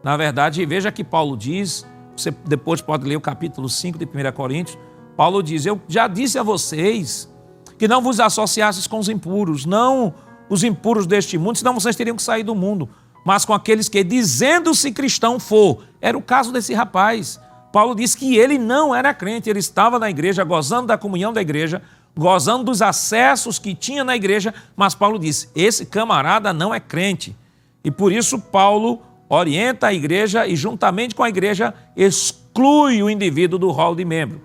Na verdade, veja que Paulo diz, você depois pode ler o capítulo 5 de 1 Coríntios, Paulo diz: eu já disse a vocês que não vos associasseis com os impuros, não os impuros deste mundo, senão vocês teriam que sair do mundo, mas com aqueles que, dizendo-se cristão, for. Era o caso desse rapaz. Paulo diz que ele não era crente, ele estava na igreja, gozando da comunhão da igreja, gozando dos acessos que tinha na igreja, mas Paulo diz: esse camarada não é crente. E por isso Paulo orienta a igreja e, juntamente com a igreja, exclui o indivíduo do rol de membro.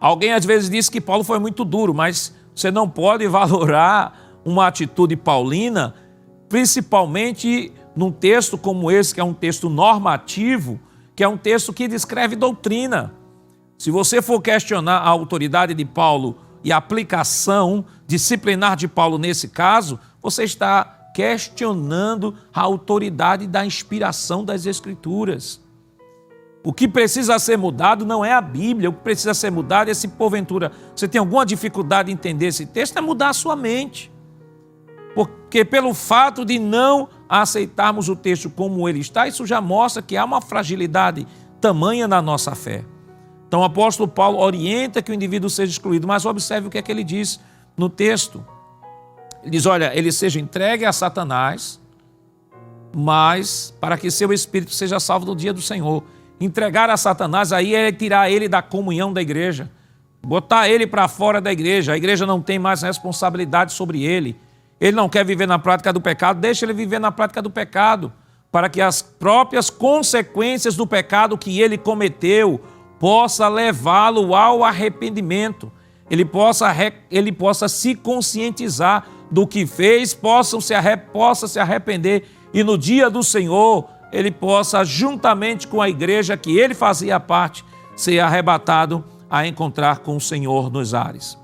Alguém às vezes diz que Paulo foi muito duro, mas você não pode valorar uma atitude paulina, principalmente num texto como esse, que é um texto normativo, que é um texto que descreve doutrina. Se você for questionar a autoridade de Paulo e a aplicação disciplinar de Paulo nesse caso, você está questionando a autoridade da inspiração das Escrituras. O que precisa ser mudado não é a Bíblia, o que precisa ser mudado é, se porventura você tem alguma dificuldade em entender esse texto, é mudar a sua mente. Porque pelo fato de não aceitarmos o texto como ele está, isso já mostra que há uma fragilidade tamanha na nossa fé. Então o apóstolo Paulo orienta que o indivíduo seja excluído, mas observe o que é que ele diz no texto. Ele diz: olha, ele seja entregue a Satanás, mas para que seu espírito seja salvo no dia do Senhor. Entregar a Satanás aí é tirar ele da comunhão da igreja, botar ele para fora da igreja. A igreja não tem mais responsabilidade sobre ele. Ele não quer viver na prática do pecado, deixa ele viver na prática do pecado, para que as próprias consequências do pecado que ele cometeu possa levá-lo ao arrependimento. Ele possa se conscientizar do que fez, possa se arrepender e no dia do Senhor ele possa, juntamente com a igreja que ele fazia parte, ser arrebatado a encontrar com o Senhor nos ares.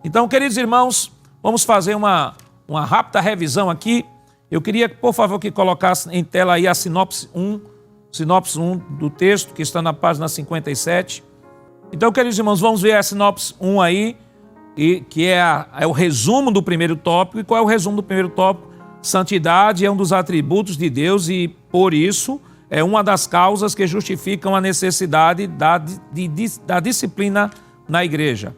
Então, queridos irmãos, vamos fazer uma rápida revisão aqui. Eu queria, por favor, que colocasse em tela aí a sinopse 1 do texto, que está na página 57. Então, queridos irmãos, vamos ver a sinopse 1 aí, que é o resumo do primeiro tópico. E qual é o resumo do primeiro tópico? Santidade é um dos atributos de Deus e, por isso, é uma das causas que justificam a necessidade da disciplina na igreja.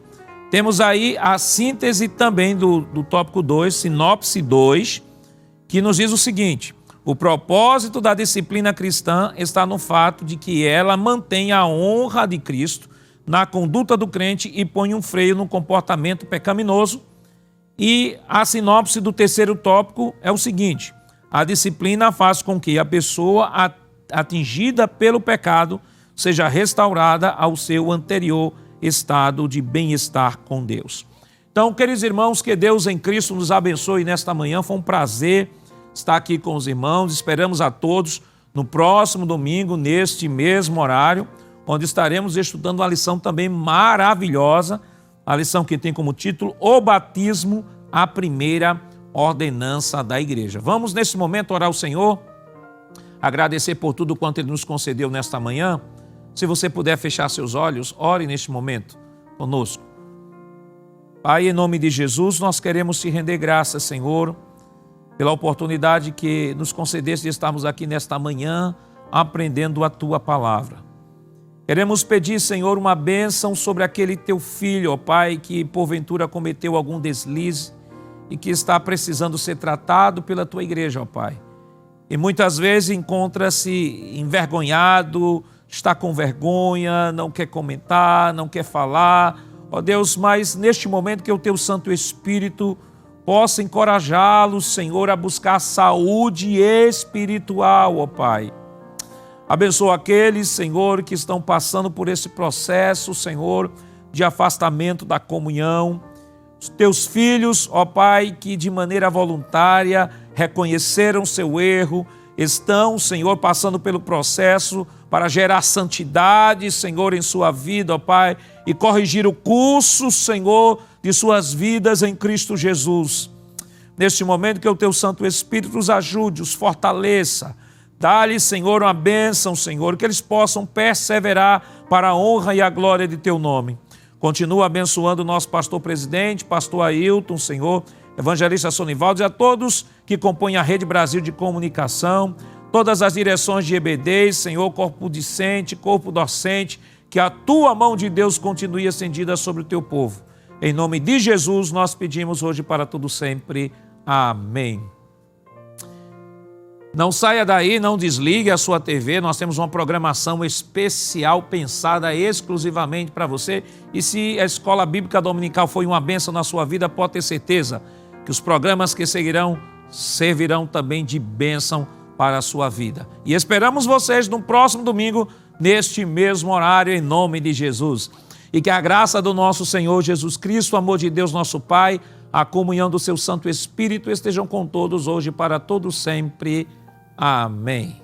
Temos aí a síntese também do tópico 2, sinopse 2, que nos diz o seguinte: o propósito da disciplina cristã está no fato de que ela mantém a honra de Cristo na conduta do crente e põe um freio no comportamento pecaminoso. E a sinopse do terceiro tópico é o seguinte: a disciplina faz com que a pessoa atingida pelo pecado seja restaurada ao seu anterior estado de bem-estar com Deus. Então, queridos irmãos, que Deus em Cristo nos abençoe nesta manhã. Foi um prazer estar aqui com os irmãos. Esperamos a todos no próximo domingo, neste mesmo horário, onde estaremos estudando uma lição também maravilhosa, a lição que tem como título O Batismo, a Primeira Ordenança da Igreja. Vamos, nesse momento, orar ao Senhor, agradecer por tudo quanto Ele nos concedeu nesta manhã. Se você puder fechar seus olhos, ore neste momento conosco. Pai, em nome de Jesus, nós queremos te render graças, Senhor, pela oportunidade que nos concedeste de estarmos aqui nesta manhã, aprendendo a Tua Palavra. Queremos pedir, Senhor, uma bênção sobre aquele Teu filho, ó Pai, que porventura cometeu algum deslize e que está precisando ser tratado pela Tua igreja, ó Pai. E muitas vezes encontra-se envergonhado, está com vergonha, não quer comentar, não quer falar, ó Deus, mas neste momento que o Teu Santo Espírito possa encorajá-lo, Senhor, a buscar saúde espiritual, ó Pai. Abençoa aqueles, Senhor, que estão passando por esse processo, Senhor, de afastamento da comunhão. Os Teus filhos, ó Pai, que de maneira voluntária reconheceram seu erro, estão, Senhor, passando pelo processo para gerar santidade, Senhor, em sua vida, ó Pai, e corrigir o curso, Senhor, de suas vidas em Cristo Jesus. Neste momento que o Teu Santo Espírito os ajude, os fortaleça, dá-lhe, Senhor, uma bênção, Senhor, que eles possam perseverar para a honra e a glória de Teu nome. Continua abençoando o nosso pastor presidente, pastor Ailton, Senhor, evangelista Sonivaldo e a todos que compõem a Rede Brasil de Comunicação, todas as direções de EBD, Senhor, corpo discente, corpo docente, que a Tua mão de Deus continue estendida sobre o Teu povo. Em nome de Jesus, nós pedimos hoje para todo sempre. Amém. Não saia daí, não desligue a sua TV, nós temos uma programação especial pensada exclusivamente para você. E se a Escola Bíblica Dominical foi uma bênção na sua vida, pode ter certeza que os programas que seguirão servirão também de bênção para a sua vida. E esperamos vocês no próximo domingo, neste mesmo horário, em nome de Jesus. E que a graça do nosso Senhor Jesus Cristo, o amor de Deus nosso Pai, a comunhão do Seu Santo Espírito estejam com todos hoje para todos sempre. Amém.